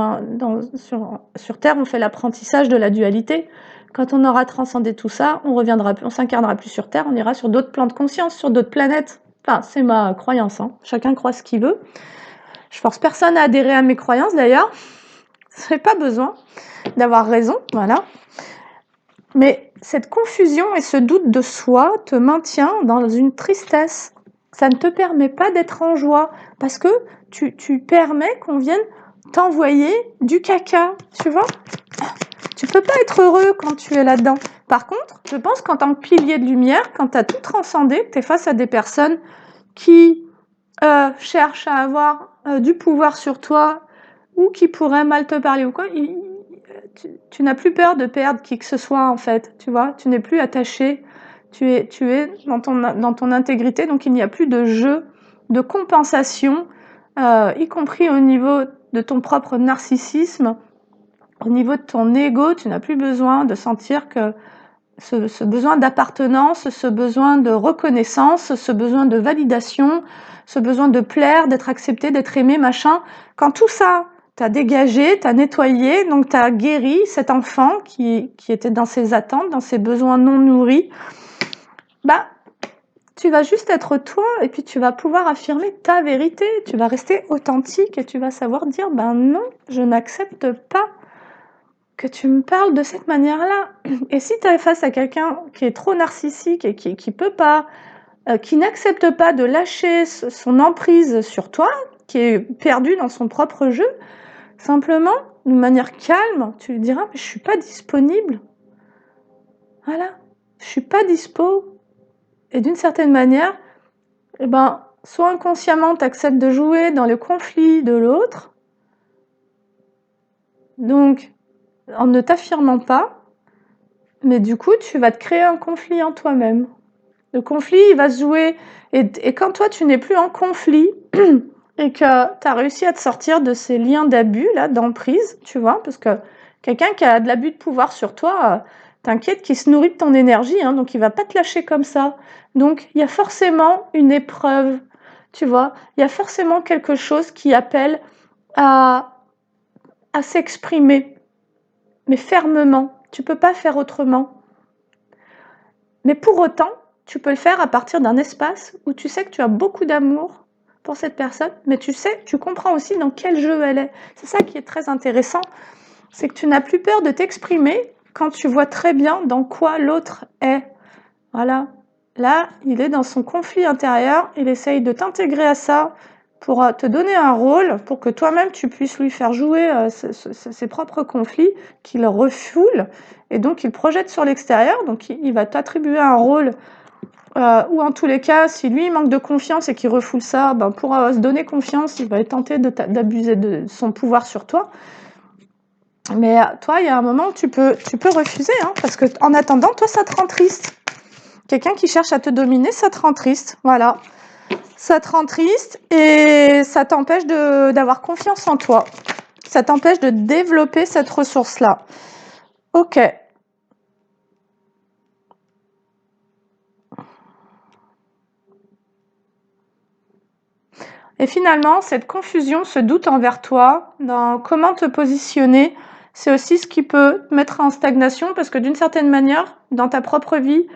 Terre, on fait l'apprentissage de la dualité. Quand on aura transcendé tout ça, on s'incarnera plus sur Terre, on ira sur d'autres plans de conscience, sur d'autres planètes. Enfin, c'est ma croyance, hein. Chacun croit ce qu'il veut. Je force personne à adhérer à mes croyances, d'ailleurs. C'est pas besoin d'avoir raison, voilà. Mais cette confusion et ce doute de soi te maintient dans une tristesse. Ça ne te permet pas d'être en joie parce que tu permets qu'on vienne t'envoyer du caca, tu vois. Tu peux pas être heureux quand tu es là-dedans. Par contre, je pense qu'en tant que pilier de lumière, quand tu as tout transcendé, tu es face à des personnes qui cherchent à avoir du pouvoir sur toi ou qui pourraient mal te parler ou quoi, tu n'as plus peur de perdre qui que ce soit en fait, tu vois, tu n'es plus attaché, tu es dans ton intégrité, donc il n'y a plus de jeu, de compensation, y compris au niveau de ton propre narcissisme, au niveau de ton ego, tu n'as plus besoin de sentir que ce besoin d'appartenance, ce besoin de reconnaissance, ce besoin de validation, ce besoin de plaire, d'être accepté, d'être aimé, machin. Quand tout ça, t'as dégagé, t'as nettoyé, donc t'as guéri cet enfant qui était dans ses attentes, dans ses besoins non nourris, bah, tu vas juste être toi et puis tu vas pouvoir affirmer ta vérité, tu vas rester authentique et tu vas savoir dire, ben non, je n'accepte pas que tu me parles de cette manière-là. Et si tu es face à quelqu'un qui est trop narcissique et qui peut pas, qui n'accepte pas de lâcher son emprise sur toi, qui est perdu dans son propre jeu, simplement, d'une manière calme, tu lui diras, mais je suis pas disponible. Voilà, je suis pas dispo. Et d'une certaine manière, eh ben, soit inconsciemment, tu acceptes de jouer dans le conflit de l'autre, donc en ne t'affirmant pas, mais du coup, tu vas te créer un conflit en toi-même. Le conflit, il va se jouer. Et quand toi, tu n'es plus en conflit et que tu as réussi à te sortir de ces liens d'abus, là, d'emprise, tu vois, parce que quelqu'un qui a de l'abus de pouvoir sur toi, t'inquiète qu'il se nourrit de ton énergie, hein, donc il va pas te lâcher comme ça. Donc, il y a forcément une épreuve, tu vois. Il y a forcément quelque chose qui appelle à s'exprimer, mais fermement. Tu peux pas faire autrement. Mais pour autant, tu peux le faire à partir d'un espace où tu sais que tu as beaucoup d'amour pour cette personne, mais tu comprends aussi dans quel jeu elle est. C'est ça qui est très intéressant, c'est que tu n'as plus peur de t'exprimer quand tu vois très bien dans quoi l'autre est. Voilà. Là, il est dans son conflit intérieur, il essaye de t'intégrer à ça pour te donner un rôle, pour que toi-même tu puisses lui faire jouer ses propres conflits qu'il refoule, et donc il projette sur l'extérieur, donc il va t'attribuer un rôle, ou en tous les cas, si lui il manque de confiance et qu'il refoule ça, ben pour se donner confiance, il va être tenté d'abuser de son pouvoir sur toi. Mais toi, il y a un moment où tu peux refuser, hein, parce que en attendant, toi ça te rend triste. Quelqu'un qui cherche à te dominer, ça te rend triste, voilà. Ça te rend triste et ça t'empêche d'avoir confiance en toi. Ça t'empêche de développer cette ressource-là. Ok. Et finalement, cette confusion, ce doute envers toi, dans comment te positionner, c'est aussi ce qui peut te mettre en stagnation parce que d'une certaine manière, dans ta propre vie,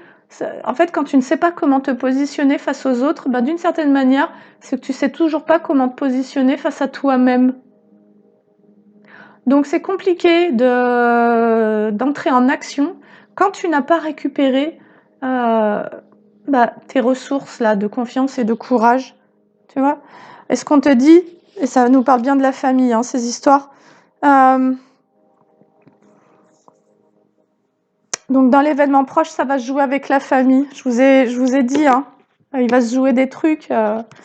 en fait, quand tu ne sais pas comment te positionner face aux autres, ben, d'une certaine manière, c'est que tu sais toujours pas comment te positionner face à toi-même. Donc c'est compliqué d'entrer en action quand tu n'as pas récupéré tes ressources là, de confiance et de courage. Tu vois? Et ce qu'on te dit, et ça nous parle bien de la famille, hein, ces histoires. Donc dans l'événement proche, ça va se jouer avec la famille. Je vous ai dit, hein, il va se jouer des trucs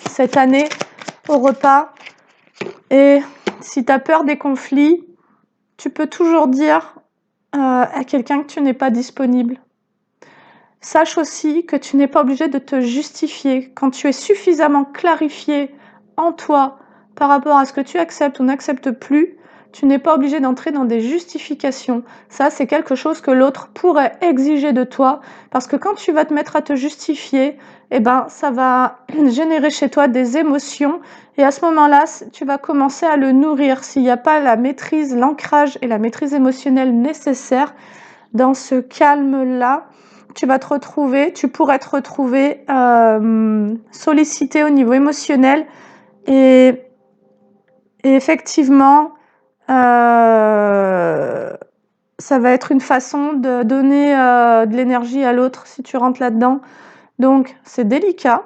cette année au repas. Et si tu as peur des conflits, tu peux toujours dire à quelqu'un que tu n'es pas disponible. Sache aussi que tu n'es pas obligé de te justifier. Quand tu es suffisamment clarifié en toi par rapport à ce que tu acceptes ou n'acceptes plus, tu n'es pas obligé d'entrer dans des justifications. Ça, c'est quelque chose que l'autre pourrait exiger de toi, parce que quand tu vas te mettre à te justifier, eh ben, ça va générer chez toi des émotions, et à ce moment-là, tu vas commencer à le nourrir. S'il n'y a pas la maîtrise, l'ancrage et la maîtrise émotionnelle nécessaires dans ce calme-là, tu pourrais te retrouver sollicité au niveau émotionnel et effectivement, ça va être une façon de donner de l'énergie à l'autre si tu rentres là-dedans. Donc, c'est délicat.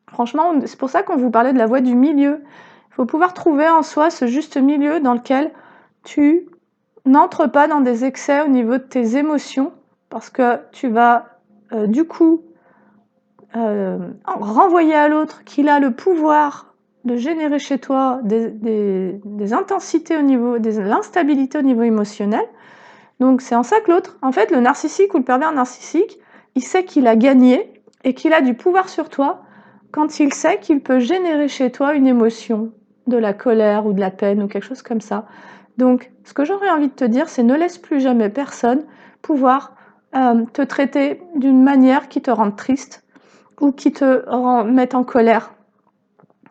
Franchement, c'est pour ça qu'on vous parlait de la voie du milieu. Il faut pouvoir trouver en soi ce juste milieu dans lequel tu n'entres pas dans des excès au niveau de tes émotions, parce que tu vas du coup renvoyer à l'autre qu'il a le pouvoir de générer chez toi des intensités au niveau, de l'instabilité au niveau émotionnel. Donc c'est en ça que l'autre, en fait, le narcissique ou le pervers narcissique, il sait qu'il a gagné et qu'il a du pouvoir sur toi quand il sait qu'il peut générer chez toi une émotion, de la colère ou de la peine ou quelque chose comme ça. Donc ce que j'aurais envie de te dire, c'est ne laisse plus jamais personne pouvoir te traiter d'une manière qui te rende triste ou qui te mette en colère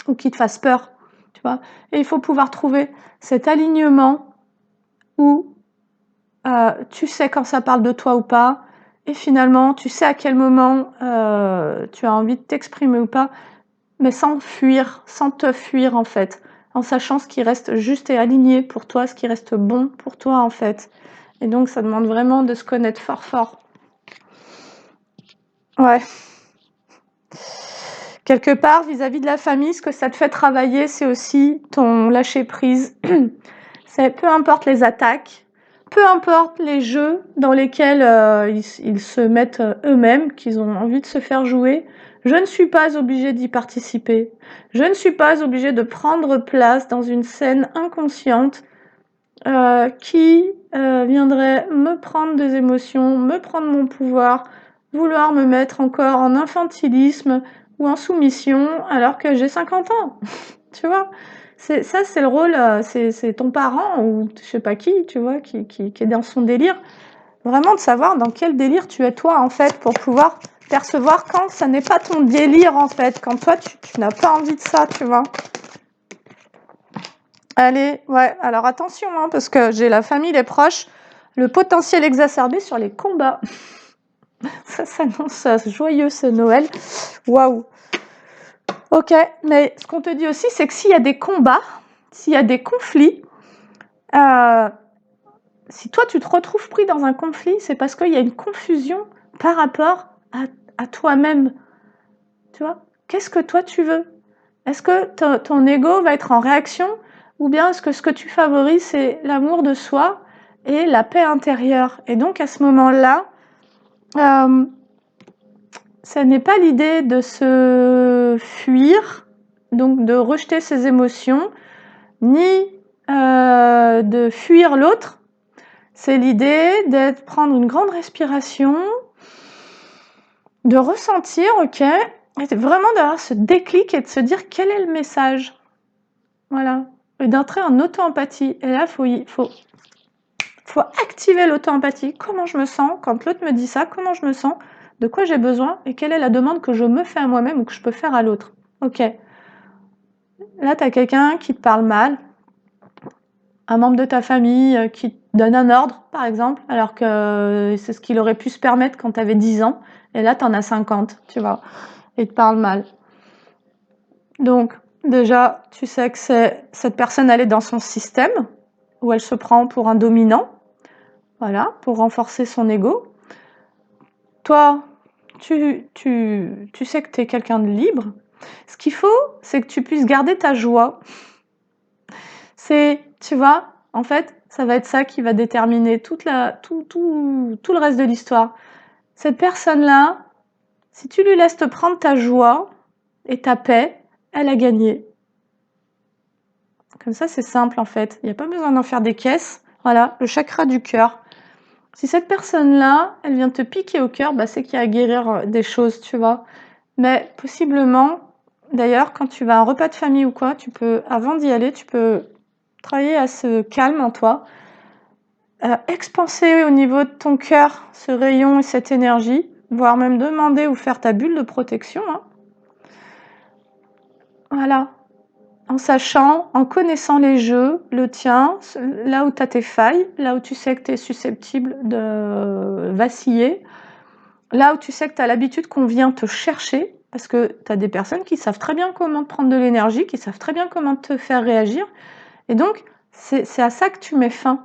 ou qui te fasse peur, tu vois. Et il faut pouvoir trouver cet alignement où tu sais quand ça parle de toi ou pas, et finalement tu sais à quel moment tu as envie de t'exprimer ou pas, mais sans fuir, sans te fuir en fait, en sachant ce qui reste juste et aligné pour toi, ce qui reste bon pour toi en fait. Et donc ça demande vraiment de se connaître fort fort. Ouais. Quelque part, vis-à-vis de la famille, ce que ça te fait travailler, c'est aussi ton lâcher-prise. C'est peu importe les attaques, peu importe les jeux dans lesquels ils se mettent eux-mêmes, qu'ils ont envie de se faire jouer, je ne suis pas obligée d'y participer. Je ne suis pas obligée de prendre place dans une scène inconsciente qui viendrait me prendre des émotions, me prendre mon pouvoir, vouloir me mettre encore en infantilisme ou en soumission alors que j'ai 50 ans. Tu vois? C'est le rôle, c'est ton parent ou je sais pas qui, tu vois, qui est dans son délire. Vraiment de savoir dans quel délire tu es toi, en fait, pour pouvoir percevoir quand ça n'est pas ton délire, en fait, quand toi, tu n'as pas envie de ça, tu vois. Allez, ouais, alors attention, hein, parce que j'ai la famille, les proches, le potentiel exacerbé sur les combats. Ça s'annonce joyeux, ce Noël. Waouh! Ok, mais ce qu'on te dit aussi, c'est que s'il y a des combats, s'il y a des conflits, si toi tu te retrouves pris dans un conflit, c'est parce qu'il y a une confusion par rapport à toi-même. Tu vois? Qu'est-ce que toi tu veux? Est-ce que ton ego va être en réaction, ou bien est-ce que ce que tu favorises, c'est l'amour de soi et la paix intérieure? Et donc à ce moment-là, ça n'est pas l'idée de se fuir, donc de rejeter ses émotions, ni de fuir l'autre. C'est l'idée d'être prendre une grande respiration, de ressentir, ok, et vraiment d'avoir ce déclic et de se dire quel est le message. Voilà. Et d'entrer en auto-empathie. Et là, faut faut activer l'auto-empathie. Comment je me sens quand l'autre me dit ça? Comment je me sens? De quoi j'ai besoin? Et quelle est la demande que je me fais à moi-même ou que je peux faire à l'autre? Ok. Là, tu as quelqu'un qui te parle mal, un membre de ta famille qui te donne un ordre, par exemple, alors que c'est ce qu'il aurait pu se permettre quand tu avais 10 ans. Et là, tu en as 50, tu vois, et te parle mal. Donc, déjà, tu sais que cette personne, elle est dans son système, où elle se prend pour un dominant, voilà, pour renforcer son ego. Toi, tu sais que tu es quelqu'un de libre. Ce qu'il faut, c'est que tu puisses garder ta joie. C'est, tu vois, en fait, ça va être ça qui va déterminer tout le reste de l'histoire. Cette personne-là, si tu lui laisses te prendre ta joie et ta paix, elle a gagné. Comme ça, c'est simple en fait. Il n'y a pas besoin d'en faire des caisses. Voilà, le chakra du cœur. Si cette personne-là, elle vient te piquer au cœur, bah, c'est qu'il y a à guérir des choses, tu vois. Mais possiblement, d'ailleurs, quand tu vas à un repas de famille ou quoi, tu peux, avant d'y aller, tu peux travailler à ce calme en toi, expanser au niveau de ton cœur ce rayon et cette énergie, voire même demander ou faire ta bulle de protection. Hein. Voilà. En sachant, en connaissant les jeux, le tien, là où tu as tes failles, là où tu sais que tu es susceptible de vaciller, là où tu sais que tu as l'habitude qu'on vient te chercher, parce que tu as des personnes qui savent très bien comment te prendre de l'énergie, qui savent très bien comment te faire réagir, et donc c'est à ça que tu mets fin.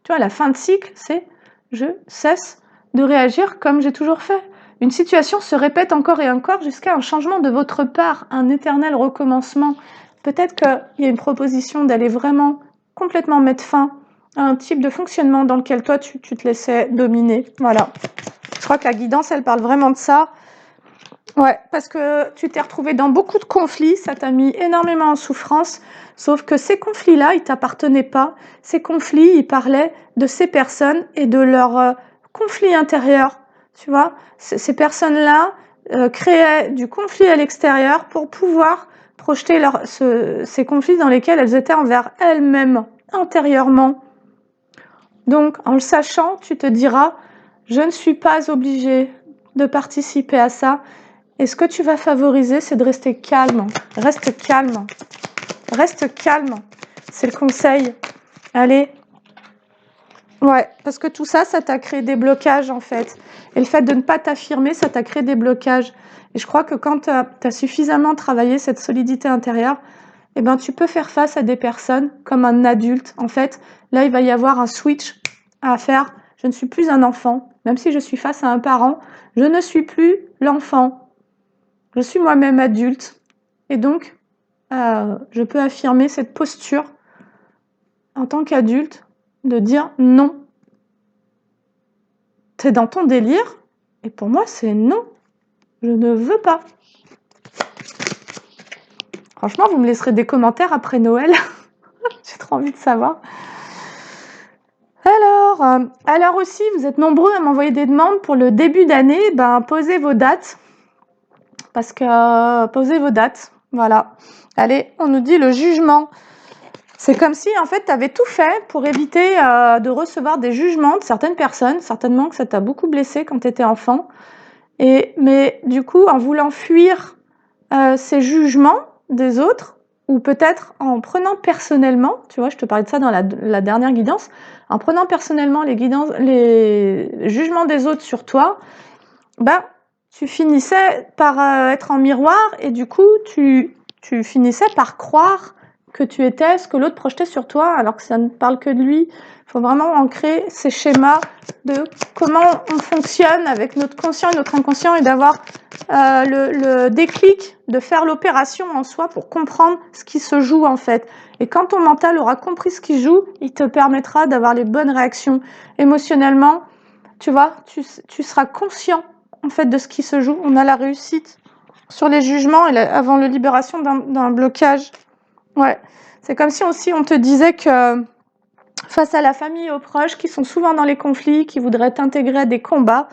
Tu vois, la fin de cycle, c'est je cesse de réagir comme j'ai toujours fait. Une situation se répète encore et encore jusqu'à un changement de votre part, un éternel recommencement. Peut-être qu'il y a une proposition d'aller vraiment complètement mettre fin à un type de fonctionnement dans lequel toi, tu te laissais dominer. Voilà. Je crois que la guidance, elle parle vraiment de ça. Ouais, parce que tu t'es retrouvé dans beaucoup de conflits, ça t'a mis énormément en souffrance, sauf que ces conflits-là, ils t'appartenaient pas. Ces conflits, ils parlaient de ces personnes et de leurs conflits intérieurs, tu vois. Ces personnes-là créaient du conflit à l'extérieur pour pouvoir projeter ces conflits dans lesquels elles étaient envers elles-mêmes, intérieurement. Donc, en le sachant, tu te diras, je ne suis pas obligée de participer à ça. Et ce que tu vas favoriser, c'est de rester calme. Reste calme. Reste calme. C'est le conseil. Allez. Ouais, parce que tout ça, ça t'a créé des blocages, en fait. Et le fait de ne pas t'affirmer, ça t'a créé des blocages. Et je crois que quand tu as suffisamment travaillé cette solidité intérieure, eh ben, tu peux faire face à des personnes comme un adulte. En fait, là, il va y avoir un switch à faire. Je ne suis plus un enfant. Même si je suis face à un parent, je ne suis plus l'enfant. Je suis moi-même adulte et donc je peux affirmer cette posture en tant qu'adulte de dire non. T'es dans ton délire et pour moi c'est non. Je ne veux pas. Franchement, vous me laisserez des commentaires après Noël. J'ai trop envie de savoir. Alors aussi, vous êtes nombreux à m'envoyer des demandes pour le début d'année. Ben, posez vos dates. Parce que posez vos dates. Voilà. Allez, on nous dit le jugement. C'est comme si, en fait, tu avais tout fait pour éviter de recevoir des jugements de certaines personnes. Certainement que ça t'a beaucoup blessé quand tu étais enfant. Mais du coup, en voulant fuir ces jugements des autres, ou peut-être en prenant personnellement, tu vois, je te parlais de ça dans la dernière guidance, en prenant personnellement les jugements des autres sur toi, ben, tu finissais par être en miroir et du coup, tu finissais par croire que tu étais ce que l'autre projetait sur toi, alors que ça ne parle que de lui. Il faut vraiment ancrer ces schémas de comment on fonctionne avec notre conscient et notre inconscient et d'avoir le déclic de faire l'opération en soi pour comprendre ce qui se joue en fait. Et quand ton mental aura compris ce qui joue, il te permettra d'avoir les bonnes réactions émotionnellement. Tu vois, tu seras conscient en fait de ce qui se joue. On a la réussite sur les jugements et avant la libération d'un blocage. Ouais, c'est comme si aussi on te disait que face à la famille et aux proches qui sont souvent dans les conflits, qui voudraient t'intégrer à des combats,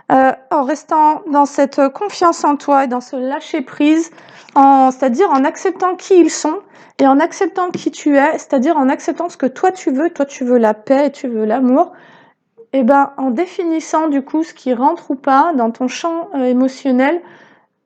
en restant dans cette confiance en toi et dans ce lâcher-prise, c'est-à-dire en acceptant qui ils sont et en acceptant qui tu es, c'est-à-dire en acceptant ce que toi tu veux la paix et tu veux l'amour, et ben en définissant du coup ce qui rentre ou pas dans ton champ émotionnel,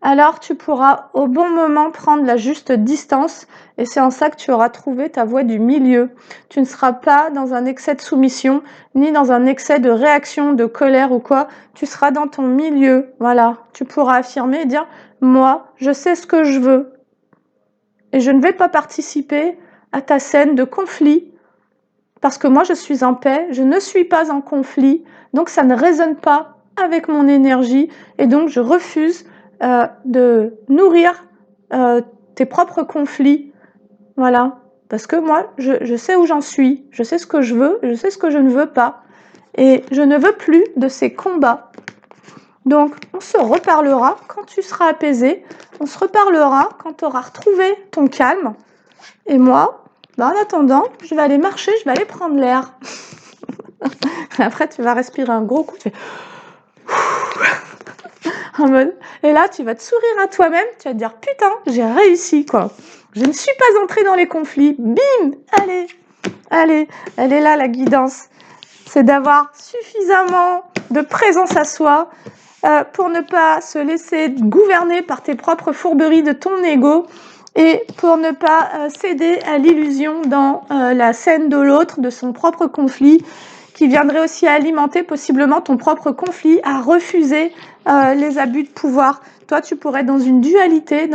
alors tu pourras au bon moment prendre la juste distance et c'est en ça que tu auras trouvé ta voie du milieu. Tu ne seras pas dans un excès de soumission, ni dans un excès de réaction, de colère ou quoi. Tu seras dans ton milieu, voilà. Tu pourras affirmer et dire « Moi, je sais ce que je veux et je ne vais pas participer à ta scène de conflit parce que moi je suis en paix, je ne suis pas en conflit, donc ça ne résonne pas avec mon énergie et donc je refuse de nourrir tes propres conflits, voilà, parce que moi je sais où j'en suis, je sais ce que je veux, je sais ce que je ne veux pas et je ne veux plus de ces combats. Donc on se reparlera quand tu seras apaisé, on se reparlera quand tu auras retrouvé ton calme et moi, en attendant, je vais aller marcher, je vais aller prendre l'air. Après, tu vas respirer un gros coup, tu fais en mode, et là, tu vas te sourire à toi-même, tu vas te dire putain, j'ai réussi quoi. Je ne suis pas entrée dans les conflits. Bim, allez, elle est là la guidance. C'est d'avoir suffisamment de présence à soi pour ne pas se laisser gouverner par tes propres fourberies de ton ego et pour ne pas céder à l'illusion dans la scène de l'autre, de son propre conflit, qui viendrait aussi alimenter possiblement ton propre conflit, à refuser les abus de pouvoir. Toi, tu pourrais être dans une dualité,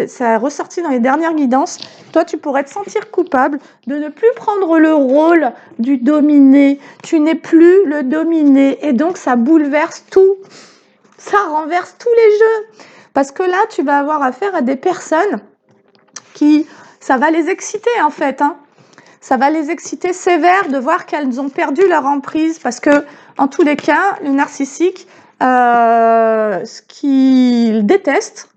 ça a ressorti dans les dernières guidances, toi, tu pourrais te sentir coupable de ne plus prendre le rôle du dominé. Tu n'es plus le dominé et donc ça bouleverse tout. Ça renverse tous les jeux. Parce que là, tu vas avoir affaire à des personnes ça va les exciter en fait, hein. Ça va les exciter sévère de voir qu'elles ont perdu leur emprise parce que, en tous les cas, le narcissique, ce qu'il déteste,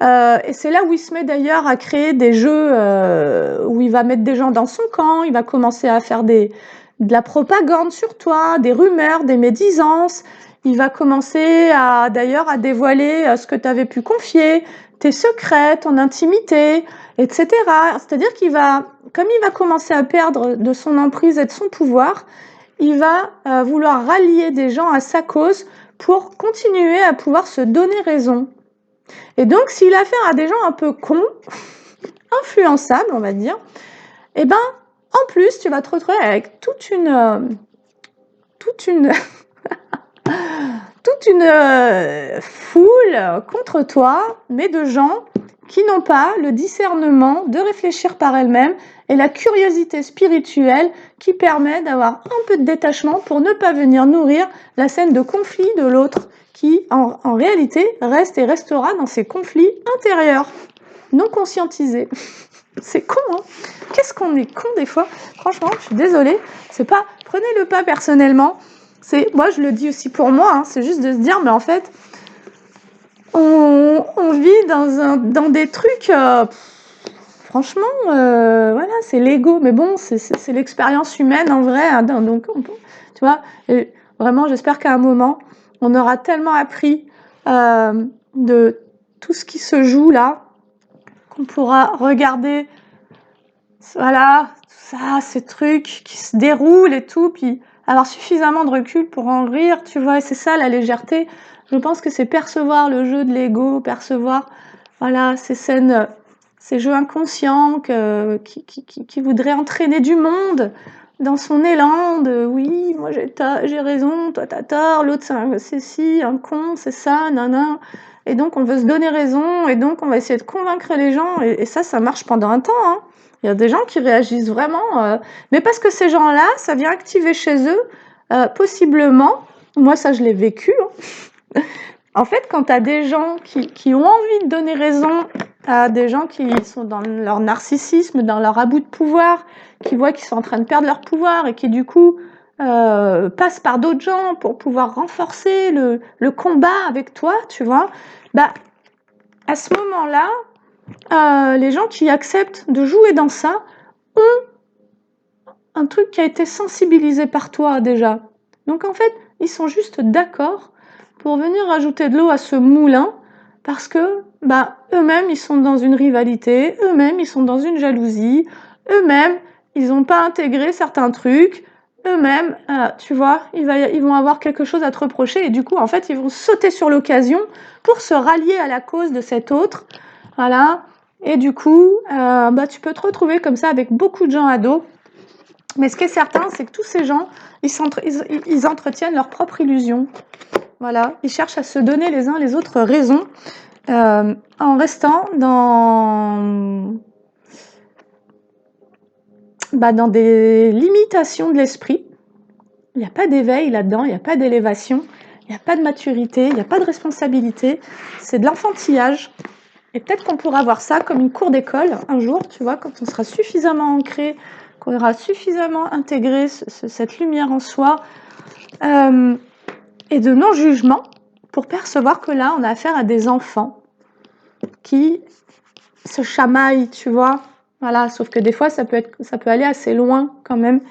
et c'est là où il se met d'ailleurs à créer des jeux où il va mettre des gens dans son camp, il va commencer à faire de la propagande sur toi, des rumeurs, des médisances, il va commencer d'ailleurs à dévoiler ce que tu avais pu confier, tes secrets, ton intimité, etc. C'est-à-dire comme il va commencer à perdre de son emprise et de son pouvoir, il va vouloir rallier des gens à sa cause pour continuer à pouvoir se donner raison. Et donc, s'il a affaire à des gens un peu cons, influençables, on va dire, eh ben, en plus, tu vas te retrouver avec toute une foule contre toi, mais de gens qui n'ont pas le discernement de réfléchir par elles-mêmes et la curiosité spirituelle qui permet d'avoir un peu de détachement pour ne pas venir nourrir la scène de conflit de l'autre qui, en réalité, reste et restera dans ces conflits intérieurs, non conscientisés. C'est con, hein? Qu'est-ce qu'on est con des fois? Franchement, je suis désolée. C'est pas, prenez-le pas personnellement. Moi, je le dis aussi pour moi, hein, c'est juste de se dire, mais en fait, on vit dans des trucs, franchement, voilà, c'est l'ego, mais bon, c'est l'expérience humaine en vrai, hein, donc, tu vois, et vraiment, j'espère qu'à un moment, on aura tellement appris de tout ce qui se joue là, qu'on pourra regarder, voilà, tout ça, ces trucs qui se déroulent et tout, puis avoir suffisamment de recul pour en rire, tu vois, et c'est ça la légèreté. Je pense que c'est percevoir le jeu de l'ego, percevoir, voilà, ces scènes, ces jeux inconscients qui voudraient entraîner du monde dans son élan de oui, moi j'ai raison, toi t'as tort, l'autre c'est ci, un con, c'est ça, nanan. Et donc on veut se donner raison, et donc on va essayer de convaincre les gens, et ça marche pendant un temps, hein. Il y a des gens qui réagissent vraiment, mais parce que ces gens-là, ça vient activer chez eux, possiblement, moi ça je l'ai vécu, hein. En fait, quand tu as des gens qui ont envie de donner raison à des gens qui sont dans leur narcissisme, dans leur abus de pouvoir, qui voient qu'ils sont en train de perdre leur pouvoir et qui du coup passent par d'autres gens pour pouvoir renforcer le combat avec toi, tu vois, à ce moment-là, les gens qui acceptent de jouer dans ça ont un truc qui a été sensibilisé par toi déjà. Donc en fait, ils sont juste d'accord pour venir rajouter de l'eau à ce moulin, parce que bah, eux-mêmes, ils sont dans une rivalité, eux-mêmes, ils sont dans une jalousie, eux-mêmes, ils n'ont pas intégré certains trucs, eux-mêmes, tu vois, ils vont avoir quelque chose à te reprocher, et du coup, en fait, ils vont sauter sur l'occasion pour se rallier à la cause de cet autre, voilà, et du coup, bah, tu peux te retrouver comme ça avec beaucoup de gens à dos. Mais ce qui est certain, c'est que tous ces gens, ils entretiennent leur propre illusion. Voilà, ils cherchent à se donner les uns les autres raison, en restant dans des limitations de l'esprit. Il n'y a pas d'éveil là-dedans, il n'y a pas d'élévation, il n'y a pas de maturité, il n'y a pas de responsabilité. C'est de l'enfantillage. Et peut-être qu'on pourra voir ça comme une cour d'école un jour, tu vois, quand on sera suffisamment ancré, qu'on aura suffisamment intégré cette lumière en soi, et de non-jugement, pour percevoir que là, on a affaire à des enfants qui se chamaillent, tu vois. Voilà, sauf que des fois, ça peut aller assez loin quand même.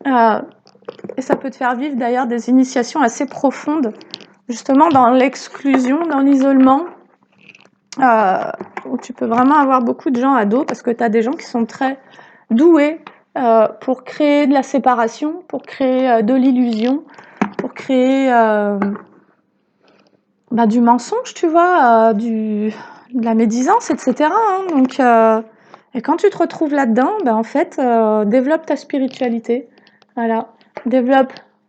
Et ça peut te faire vivre d'ailleurs des initiations assez profondes, justement dans l'exclusion, dans l'isolement, où tu peux vraiment avoir beaucoup de gens à dos, parce que tu as des gens qui sont très doués pour créer de la séparation, pour créer de l'illusion, pour créer du mensonge, tu vois, de la médisance, etc. hein. Donc, et quand tu te retrouves là-dedans, en fait, développe ta spiritualité. Voilà,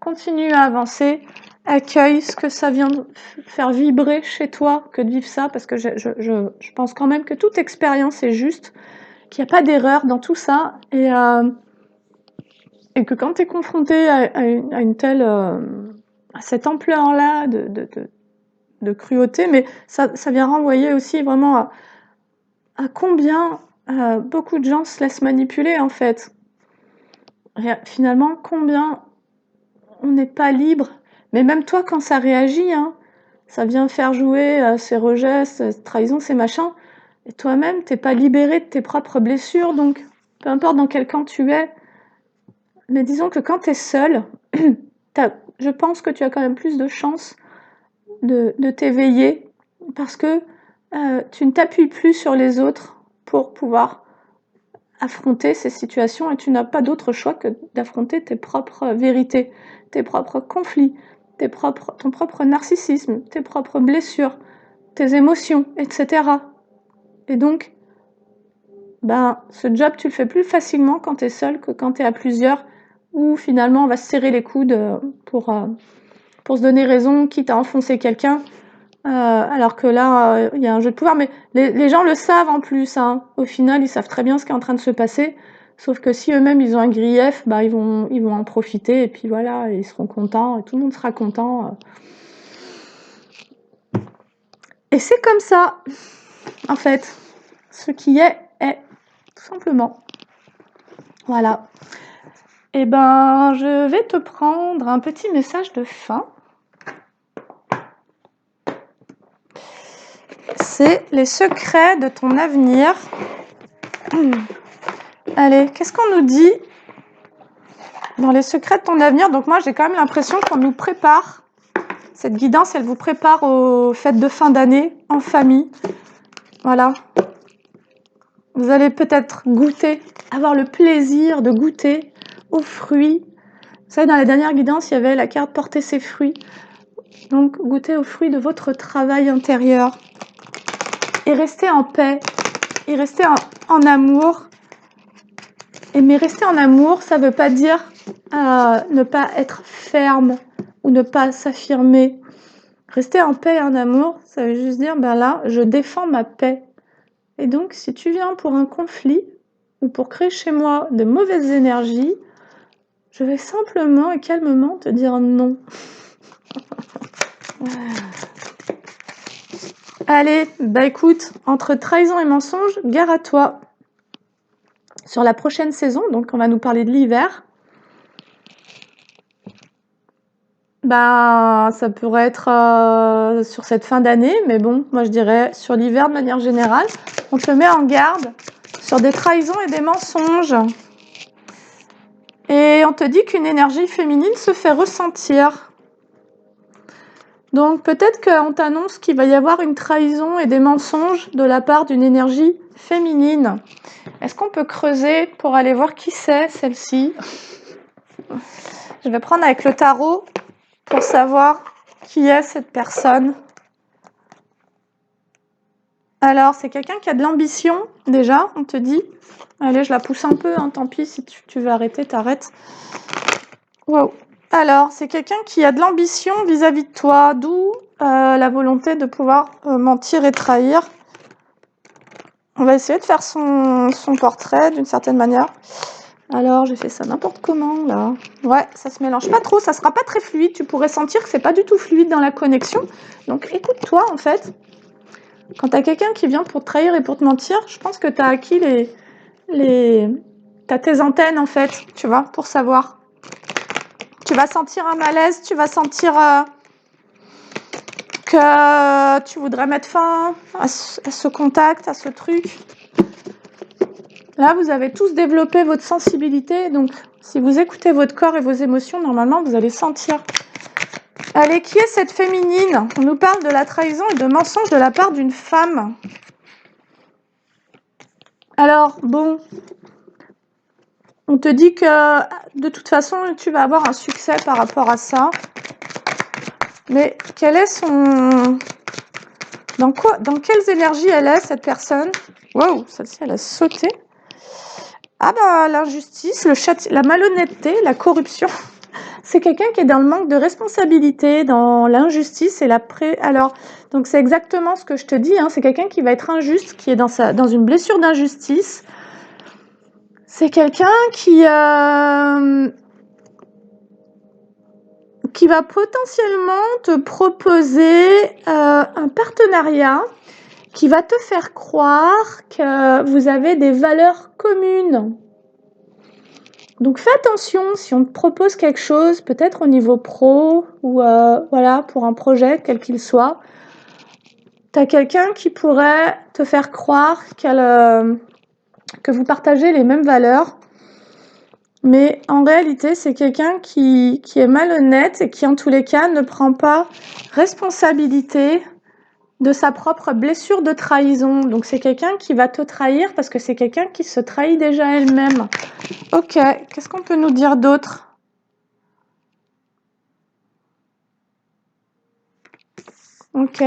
continue à avancer, accueille ce que ça vient de faire vibrer chez toi que de vivre ça, parce que je pense quand même que toute expérience est juste, qu'il n'y a pas d'erreur dans tout ça, et que quand tu es confronté à une telle, à cette ampleur-là de cruauté, mais ça vient renvoyer aussi vraiment à combien beaucoup de gens se laissent manipuler en fait. Finalement, combien on n'est pas libre, mais même toi quand ça réagit, hein, ça vient faire jouer ces rejets, ces trahisons, ces machins, et toi-même t'es pas libéré de tes propres blessures, donc peu importe dans quel camp tu es, mais disons que quand tu es seul, je pense que tu as quand même plus de chances de t'éveiller, parce que tu ne t'appuies plus sur les autres pour pouvoir affronter ces situations, et tu n'as pas d'autre choix que d'affronter tes propres vérités, tes propres conflits, ton propre narcissisme, tes propres blessures, tes émotions, etc. Et donc, ce job, tu le fais plus facilement quand tu es seul que quand tu es à plusieurs, où finalement on va se serrer les coudes pour se donner raison, quitte à enfoncer quelqu'un. Alors que là, il y a un jeu de pouvoir, mais les gens le savent en plus, hein. Au final, ils savent très bien ce qui est en train de se passer, sauf que si eux-mêmes ils ont un grief, ils vont en profiter, et puis voilà, ils seront contents, et tout le monde sera content. Et c'est comme ça, en fait. Ce qui est, tout simplement. Voilà. Et je vais te prendre un petit message de fin. C'est les secrets de ton avenir. Allez, qu'est-ce qu'on nous dit dans les secrets de ton avenir? Donc moi, j'ai quand même l'impression qu'on nous prépare. Cette guidance, elle vous prépare aux fêtes de fin d'année en famille. Voilà. Vous allez peut-être avoir le plaisir de goûter aux fruits. Vous savez, dans la dernière guidance, il y avait la carte « Porter ses fruits ». Donc, goûter aux fruits de votre travail intérieur. Et rester en paix. Et rester en amour. Mais rester en amour, ça ne veut pas dire ne pas être ferme ou ne pas s'affirmer. Rester en paix et en amour, ça veut juste dire, là, je défends ma paix. Et donc, si tu viens pour un conflit ou pour créer chez moi de mauvaises énergies, je vais simplement et calmement te dire non. Allez, écoute, entre trahison et mensonge, gare à toi. Sur la prochaine saison, donc on va nous parler de l'hiver, ça pourrait être sur cette fin d'année, mais bon, moi je dirais sur l'hiver de manière générale, on te met en garde sur des trahisons et des mensonges. Et on te dit qu'une énergie féminine se fait ressentir. Donc peut-être qu'on t'annonce qu'il va y avoir une trahison et des mensonges de la part d'une énergie féminine. Est-ce qu'on peut creuser pour aller voir qui c'est, celle-ci? Je vais prendre avec le tarot pour savoir qui est cette personne. Alors, c'est quelqu'un qui a de l'ambition, déjà, on te dit. Allez, je la pousse un peu, hein, tant pis, si tu veux arrêter, t'arrêtes. Wow. Alors, c'est quelqu'un qui a de l'ambition vis-à-vis de toi, d'où la volonté de pouvoir mentir et trahir. On va essayer de faire son portrait d'une certaine manière. Alors, j'ai fait ça n'importe comment, là. Ouais, ça se mélange pas trop, ça sera pas très fluide. Tu pourrais sentir que c'est pas du tout fluide dans la connexion. Donc, écoute-toi, en fait. Quand tu as quelqu'un qui vient pour te trahir et pour te mentir, je pense que tu as acquis t'as tes antennes, en fait, tu vois, pour savoir. Tu vas sentir un malaise, tu vas sentir que tu voudrais mettre fin à ce contact, à ce truc. Là, vous avez tous développé votre sensibilité, donc si vous écoutez votre corps et vos émotions, normalement, vous allez sentir. Allez, qui est cette féminine? On nous parle de la trahison et de mensonges de la part d'une femme. Alors, bon, on te dit que de toute façon, tu vas avoir un succès par rapport à ça. Mais quel est son... Dans quelles énergies elle est, cette personne? Wow, celle-ci, elle a sauté. Ah bah, l'injustice, la malhonnêteté, la corruption. C'est quelqu'un qui est dans le manque de responsabilité, dans l'injustice et Alors, donc c'est exactement ce que je te dis, hein, c'est quelqu'un qui va être injuste, qui est dans une blessure d'injustice. C'est quelqu'un qui va potentiellement te proposer un partenariat qui va te faire croire que vous avez des valeurs communes. Donc fais attention si on te propose quelque chose, peut-être au niveau pro ou voilà, pour un projet quel qu'il soit. Tu as quelqu'un qui pourrait te faire croire que vous partagez les mêmes valeurs. Mais en réalité, c'est quelqu'un qui est malhonnête et qui, en tous les cas, ne prend pas responsabilité de sa propre blessure de trahison. Donc, c'est quelqu'un qui va te trahir parce que c'est quelqu'un qui se trahit déjà elle-même. Ok, qu'est-ce qu'on peut nous dire d'autre? Ok.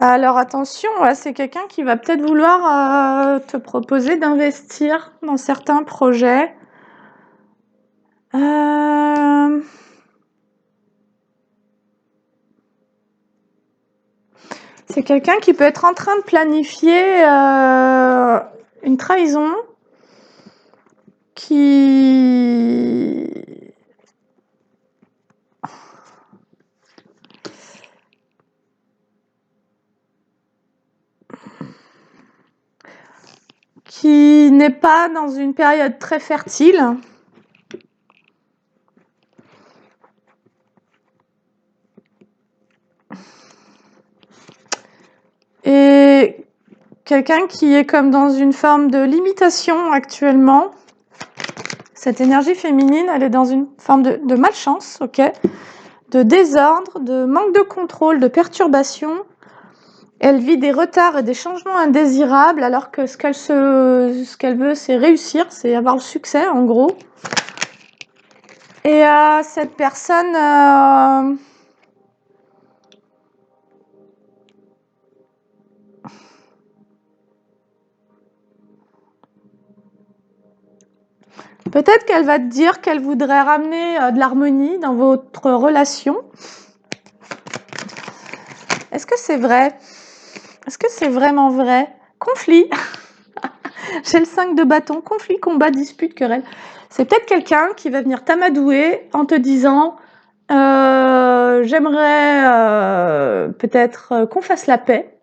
Alors attention, c'est quelqu'un qui va peut-être vouloir te proposer d'investir dans certains projets. C'est quelqu'un qui peut être en train de planifier une trahison qui n'est pas dans une période très fertile. Et quelqu'un qui est comme dans une forme de limitation actuellement. Cette énergie féminine, elle est dans une forme de malchance, ok, de désordre, de manque de contrôle, de perturbation. Elle vit des retards et des changements indésirables, alors que ce qu'elle veut, c'est réussir, c'est avoir le succès, en gros. Et cette personne... Peut-être qu'elle va te dire qu'elle voudrait ramener de l'harmonie dans votre relation. Est-ce que c'est vrai? Est-ce que c'est vraiment vrai? Conflit. J'ai le 5 de bâton. Conflit, combat, dispute, querelle. C'est peut-être quelqu'un qui va venir t'amadouer en te disant j'aimerais peut-être qu'on fasse la paix.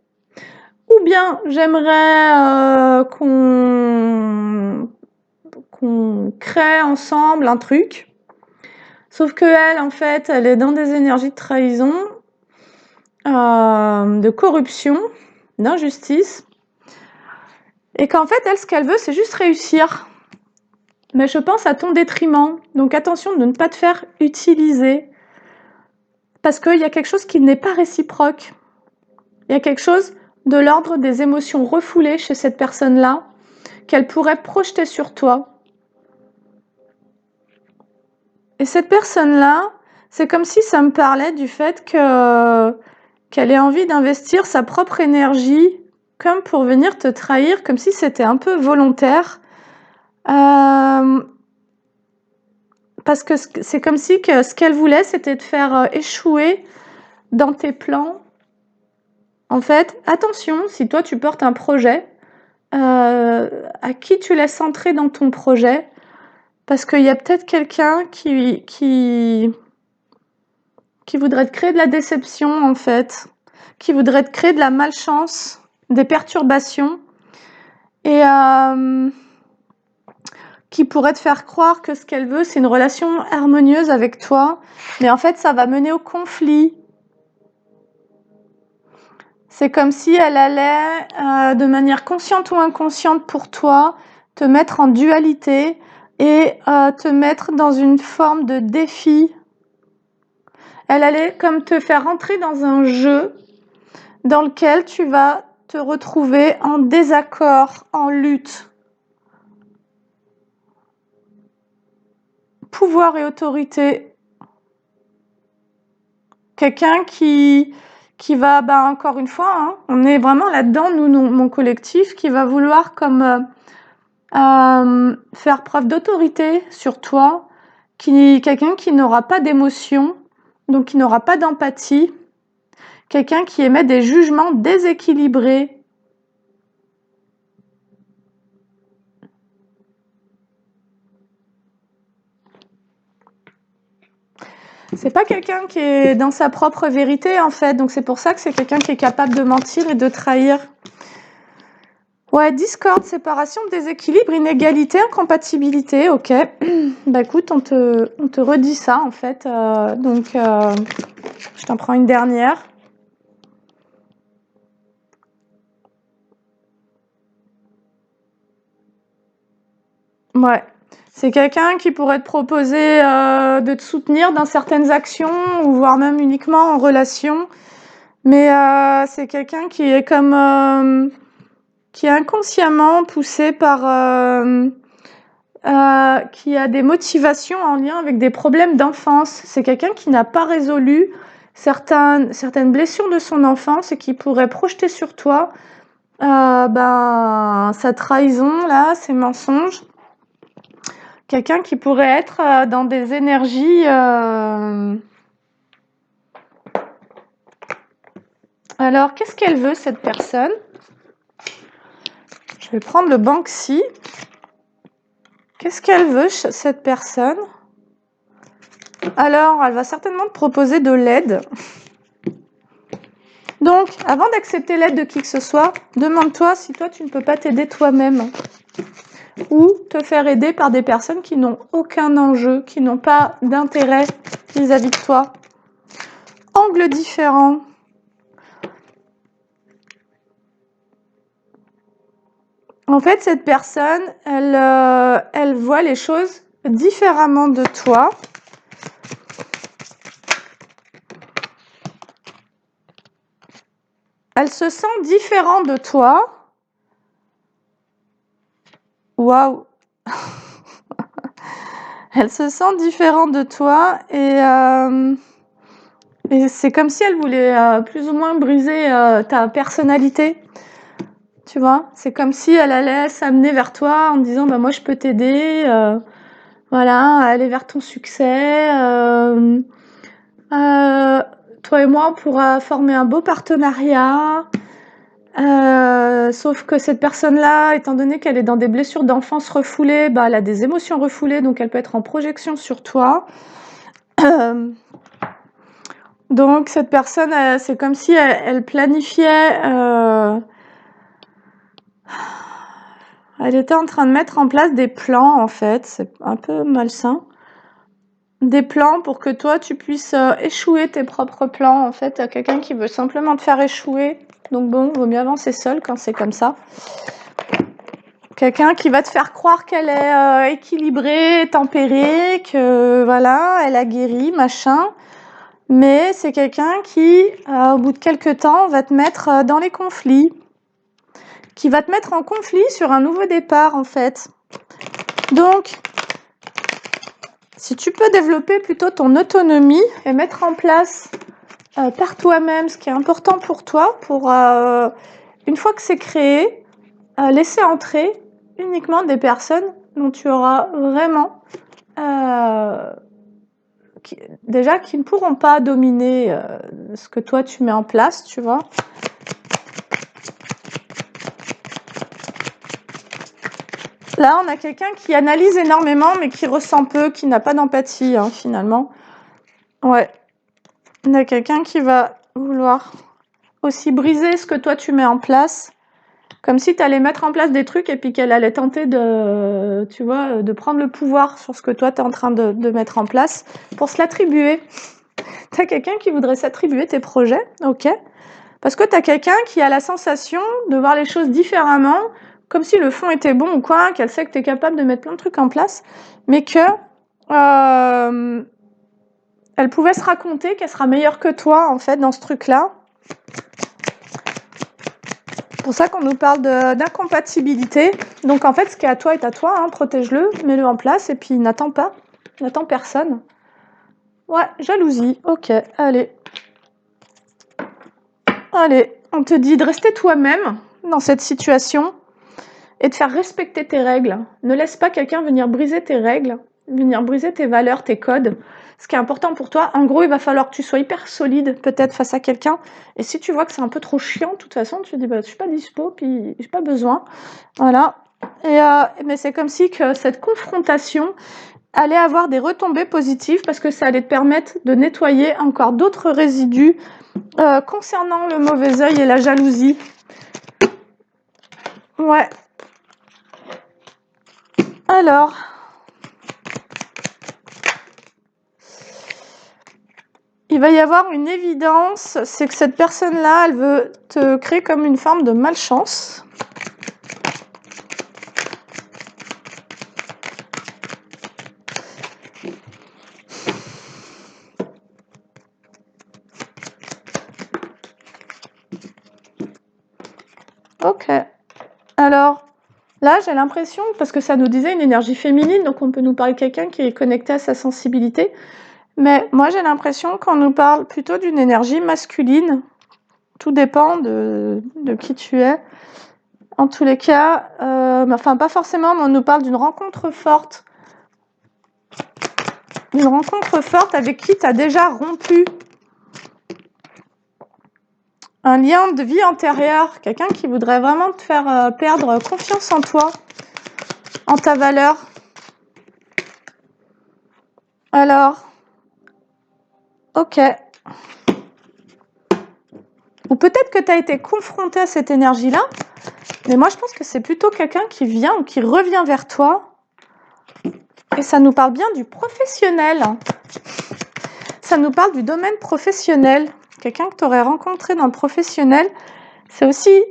Ou bien j'aimerais qu'on crée ensemble un truc. Sauf que elle, en fait, elle est dans des énergies de trahison, de corruption, d'injustice. Et qu'en fait, elle, ce qu'elle veut, c'est juste réussir. Mais je pense à ton détriment. Donc attention de ne pas te faire utiliser. Parce qu'il y a quelque chose qui n'est pas réciproque. Il y a quelque chose de l'ordre des émotions refoulées chez cette personne-là qu'elle pourrait projeter sur toi. Et cette personne-là, c'est comme si ça me parlait du fait qu'elle ait envie d'investir sa propre énergie comme pour venir te trahir, comme si c'était un peu volontaire. Parce que c'est comme si que ce qu'elle voulait, c'était te faire échouer dans tes plans. En fait, attention, si toi tu portes un projet, à qui tu laisses entrer dans ton projet, parce qu'il y a peut-être quelqu'un qui voudrait te créer de la déception, en fait, qui voudrait te créer de la malchance, des perturbations, et qui pourrait te faire croire que ce qu'elle veut, c'est une relation harmonieuse avec toi, mais en fait, ça va mener au conflit. C'est comme si elle allait, de manière consciente ou inconsciente pour toi, te mettre en dualité et te mettre dans une forme de défi. Elle allait comme te faire rentrer dans un jeu dans lequel tu vas te retrouver en désaccord, en lutte. Pouvoir et autorité. Quelqu'un qui va, encore une fois, hein, on est vraiment là-dedans, nous, mon collectif, qui va vouloir comme faire preuve d'autorité sur toi, quelqu'un qui n'aura pas d'émotion, donc qui n'aura pas d'empathie, quelqu'un qui émet des jugements déséquilibrés. C'est pas quelqu'un qui est dans sa propre vérité, en fait, donc c'est pour ça que c'est quelqu'un qui est capable de mentir et de trahir. Ouais, discorde, séparation, déséquilibre, inégalité, incompatibilité, ok. Bah écoute, on te redit ça, en fait, donc je t'en prends une dernière. Ouais. C'est quelqu'un qui pourrait te proposer de te soutenir dans certaines actions, ou voire même uniquement en relation. Mais c'est quelqu'un qui est comme qui est inconsciemment poussé par qui a des motivations en lien avec des problèmes d'enfance. C'est quelqu'un qui n'a pas résolu certaines blessures de son enfance et qui pourrait projeter sur toi sa trahison, là, ses mensonges. Quelqu'un qui pourrait être dans des énergies... Alors, qu'est-ce qu'elle veut, cette personne? Je vais prendre le Banksy. Qu'est-ce qu'elle veut, cette personne? Alors, elle va certainement te proposer de l'aide. Donc, avant d'accepter l'aide de qui que ce soit, demande-toi si toi, tu ne peux pas t'aider toi-même. Ou te faire aider par des personnes qui n'ont aucun enjeu, qui n'ont pas d'intérêt vis-à-vis de toi. Angle différent. En fait, cette personne, elle voit les choses différemment de toi. Elle se sent différente de toi. Waouh! Elle se sent différente de toi et c'est comme si elle voulait plus ou moins briser ta personnalité. Tu vois? C'est comme si elle allait s'amener vers toi en disant moi je peux t'aider, voilà, à aller vers ton succès. Toi et moi on pourra former un beau partenariat. Sauf que cette personne-là, étant donné qu'elle est dans des blessures d'enfance refoulées, elle a des émotions refoulées, donc elle peut être en projection sur toi. Donc cette personne, c'est comme si elle planifiait... elle était en train de mettre en place des plans, en fait. C'est un peu malsain. Des plans pour que toi, tu puisses échouer tes propres plans. En fait, quelqu'un qui veut simplement te faire échouer. Donc bon, vaut mieux avancer seul quand c'est comme ça. Quelqu'un qui va te faire croire qu'elle est équilibrée, tempérée, que voilà, elle a guéri, machin. Mais c'est quelqu'un qui, au bout de quelques temps, va te mettre dans les conflits, qui va te mettre en conflit sur un nouveau départ, en fait. Donc, si tu peux développer plutôt ton autonomie et mettre en place par toi-même ce qui est important pour toi, pour, une fois que c'est créé, laisser entrer uniquement des personnes dont tu auras vraiment qui ne pourront pas dominer ce que toi tu mets en place, tu vois. Là, on a quelqu'un qui analyse énormément, mais qui ressent peu, qui n'a pas d'empathie, hein, finalement. Ouais. On a quelqu'un qui va vouloir aussi briser ce que toi tu mets en place, comme si tu allais mettre en place des trucs et puis qu'elle allait tenter de, tu vois, de prendre le pouvoir sur ce que toi tu es en train de mettre en place pour se l'attribuer. Tu as quelqu'un qui voudrait s'attribuer tes projets, ok, parce que tu as quelqu'un qui a la sensation de voir les choses différemment, comme si le fond était bon ou quoi, qu'elle sait que tu es capable de mettre plein de trucs en place, mais que elle pouvait se raconter qu'elle sera meilleure que toi, en fait, dans ce truc-là. C'est pour ça qu'on nous parle d'incompatibilité. Donc, en fait, ce qui est à toi est à toi, hein, protège-le, mets-le en place, et puis n'attends pas. N'attends personne. Ouais, jalousie, ok, allez. Allez, on te dit de rester toi-même dans cette situation et de faire respecter tes règles. Ne laisse pas quelqu'un venir briser tes règles, venir briser tes valeurs, tes codes. Ce qui est important pour toi, en gros, il va falloir que tu sois hyper solide peut-être face à quelqu'un. Et si tu vois que c'est un peu trop chiant, de toute façon, tu te dis, bah, je suis pas dispo, puis j'ai pas besoin. Voilà. Mais c'est comme si que cette confrontation allait avoir des retombées positives parce que ça allait te permettre de nettoyer encore d'autres résidus concernant le mauvais œil et la jalousie. Ouais. Alors, il va y avoir une évidence, c'est que cette personne-là, elle veut te créer comme une forme de malchance. Ok. Alors, là, j'ai l'impression, parce que ça nous disait une énergie féminine, donc on peut nous parler de quelqu'un qui est connecté à sa sensibilité, mais moi, j'ai l'impression qu'on nous parle plutôt d'une énergie masculine. Tout dépend de qui tu es. En tous les cas, enfin, pas forcément, mais on nous parle d'une rencontre forte. Une rencontre forte avec qui tu as déjà rompu un lien de vie antérieur, quelqu'un qui voudrait vraiment te faire perdre confiance en toi, en ta valeur. Alors, ok. Ou peut-être que tu as été confronté à cette énergie-là, mais moi je pense que c'est plutôt quelqu'un qui vient ou qui revient vers toi. Et ça nous parle bien du professionnel. Ça nous parle du domaine professionnel. Quelqu'un que tu aurais rencontré dans le professionnel, c'est aussi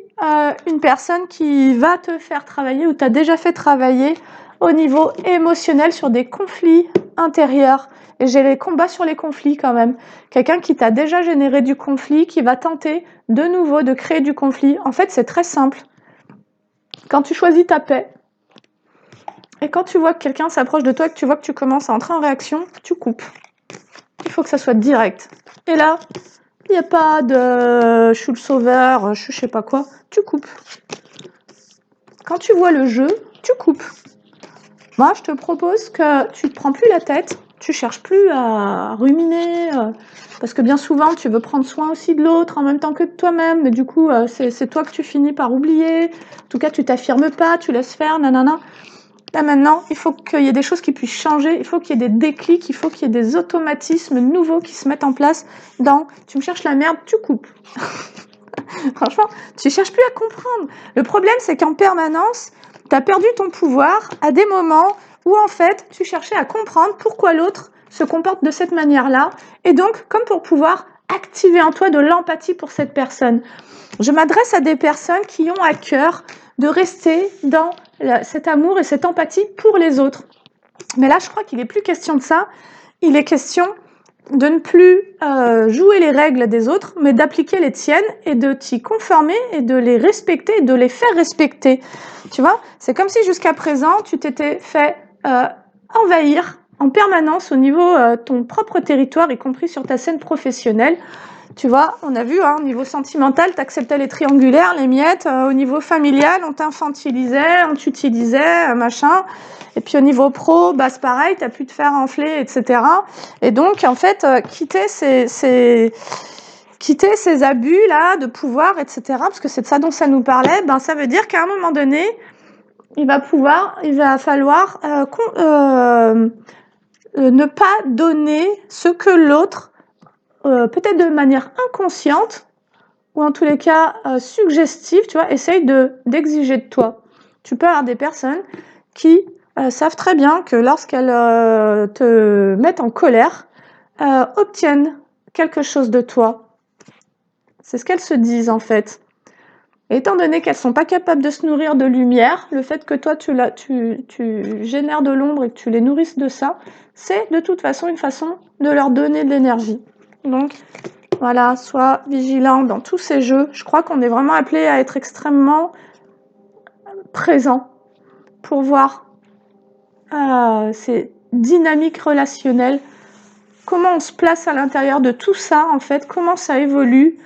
une personne qui va te faire travailler ou t'as déjà fait travailler au niveau émotionnel sur des conflits intérieurs. Et j'ai les combats sur les conflits quand même. Quelqu'un qui t'a déjà généré du conflit, qui va tenter de nouveau de créer du conflit. En fait, c'est très simple. Quand tu choisis ta paix, et quand tu vois que quelqu'un s'approche de toi, que tu vois que tu commences à entrer en réaction, tu coupes. Il faut que ça soit direct. Et là, il n'y a pas de je suis le sauveur, je sais pas quoi. Tu coupes. Quand tu vois le jeu, tu coupes. Moi, je te propose que tu ne te prends plus la tête, tu cherches plus à ruminer, parce que bien souvent, tu veux prendre soin aussi de l'autre en même temps que de toi-même, mais du coup, c'est toi que tu finis par oublier. En tout cas, tu t'affirmes pas, tu laisses faire, nanana. Là, maintenant, il faut qu'il y ait des choses qui puissent changer, il faut qu'il y ait des déclics, il faut qu'il y ait des automatismes nouveaux qui se mettent en place dans « tu me cherches la merde, tu coupes ». Franchement, tu cherches plus à comprendre. Le problème, c'est qu'en permanence, tu as perdu ton pouvoir à des moments où, en fait, tu cherchais à comprendre pourquoi l'autre se comporte de cette manière-là. Et donc, comme pour pouvoir activer en toi de l'empathie pour cette personne. Je m'adresse à des personnes qui ont à cœur de rester dans cet amour et cette empathie pour les autres. Mais là, je crois qu'il n'est plus question de ça. Il est question de ne plus jouer les règles des autres, mais d'appliquer les tiennes et de t'y conformer et de les respecter et de les faire respecter. Tu vois, c'est comme si jusqu'à présent, tu t'étais fait envahir en permanence au niveau ton propre territoire, y compris sur ta scène professionnelle. Tu vois, on a vu, hein, au niveau sentimental, tu acceptais les triangulaires, les miettes. Au niveau familial, on t'infantilisait, on t'utilisait, machin. Et puis au niveau pro, bah, c'est pareil, tu as pu te faire enfler, etc. Et donc, en fait, quitter ces abus-là de pouvoir, etc., parce que c'est de ça dont ça nous parlait, ben, ça veut dire qu'à un moment donné, il va falloir ne pas donner ce que l'autre, peut-être de manière inconsciente, ou en tous les cas suggestive, tu vois, essaye d'exiger de toi. Tu peux avoir des personnes qui savent très bien que lorsqu'elles te mettent en colère, obtiennent quelque chose de toi. C'est ce qu'elles se disent en fait. Et étant donné qu'elles sont pas capables de se nourrir de lumière, le fait que toi tu génères de l'ombre et que tu les nourrisses de ça, c'est de toute façon une façon de leur donner de l'énergie. Donc voilà, sois vigilant dans tous ces jeux. Je crois qu'on est vraiment appelé à être extrêmement présent pour voir ces dynamiques relationnelles, comment on se place à l'intérieur de tout ça en fait, comment ça évolue.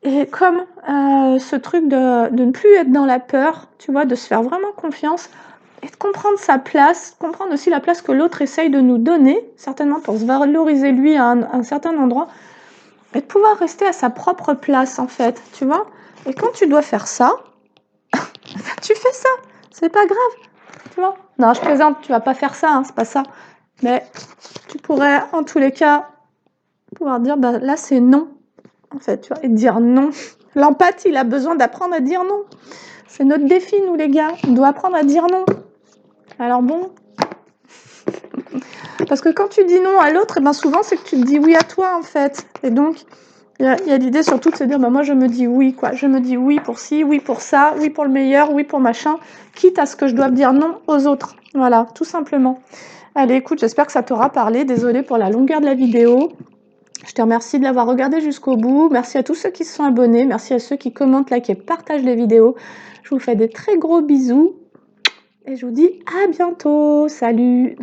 Et comme ce truc de ne plus être dans la peur, tu vois, de se faire vraiment confiance et de comprendre sa place, comprendre aussi la place que l'autre essaye de nous donner, certainement pour se valoriser lui à un certain endroit, et de pouvoir rester à sa propre place en fait, tu vois. Et quand tu dois faire ça, tu fais ça, c'est pas grave, tu vois. Non, je plaisante, tu vas pas faire ça, hein, c'est pas ça. Mais tu pourrais en tous les cas pouvoir dire, bah là c'est non. En fait, tu vois, et dire non. L'empathie, il a besoin d'apprendre à dire non. C'est notre défi, nous, les gars. On doit apprendre à dire non. Alors bon. Parce que quand tu dis non à l'autre, et ben souvent, c'est que tu te dis oui à toi, en fait. Et donc, il y a l'idée surtout de se dire, bah, moi, je me dis oui, quoi. Je me dis oui pour ci, oui pour ça, oui pour le meilleur, oui pour machin, quitte à ce que je doive dire non aux autres. Voilà, tout simplement. Allez, écoute, j'espère que ça t'aura parlé. Désolée pour la longueur de la vidéo. Je te remercie de l'avoir regardé jusqu'au bout. Merci à tous ceux qui se sont abonnés. Merci à ceux qui commentent, likent et partagent les vidéos. Je vous fais des très gros bisous. Et je vous dis à bientôt. Salut!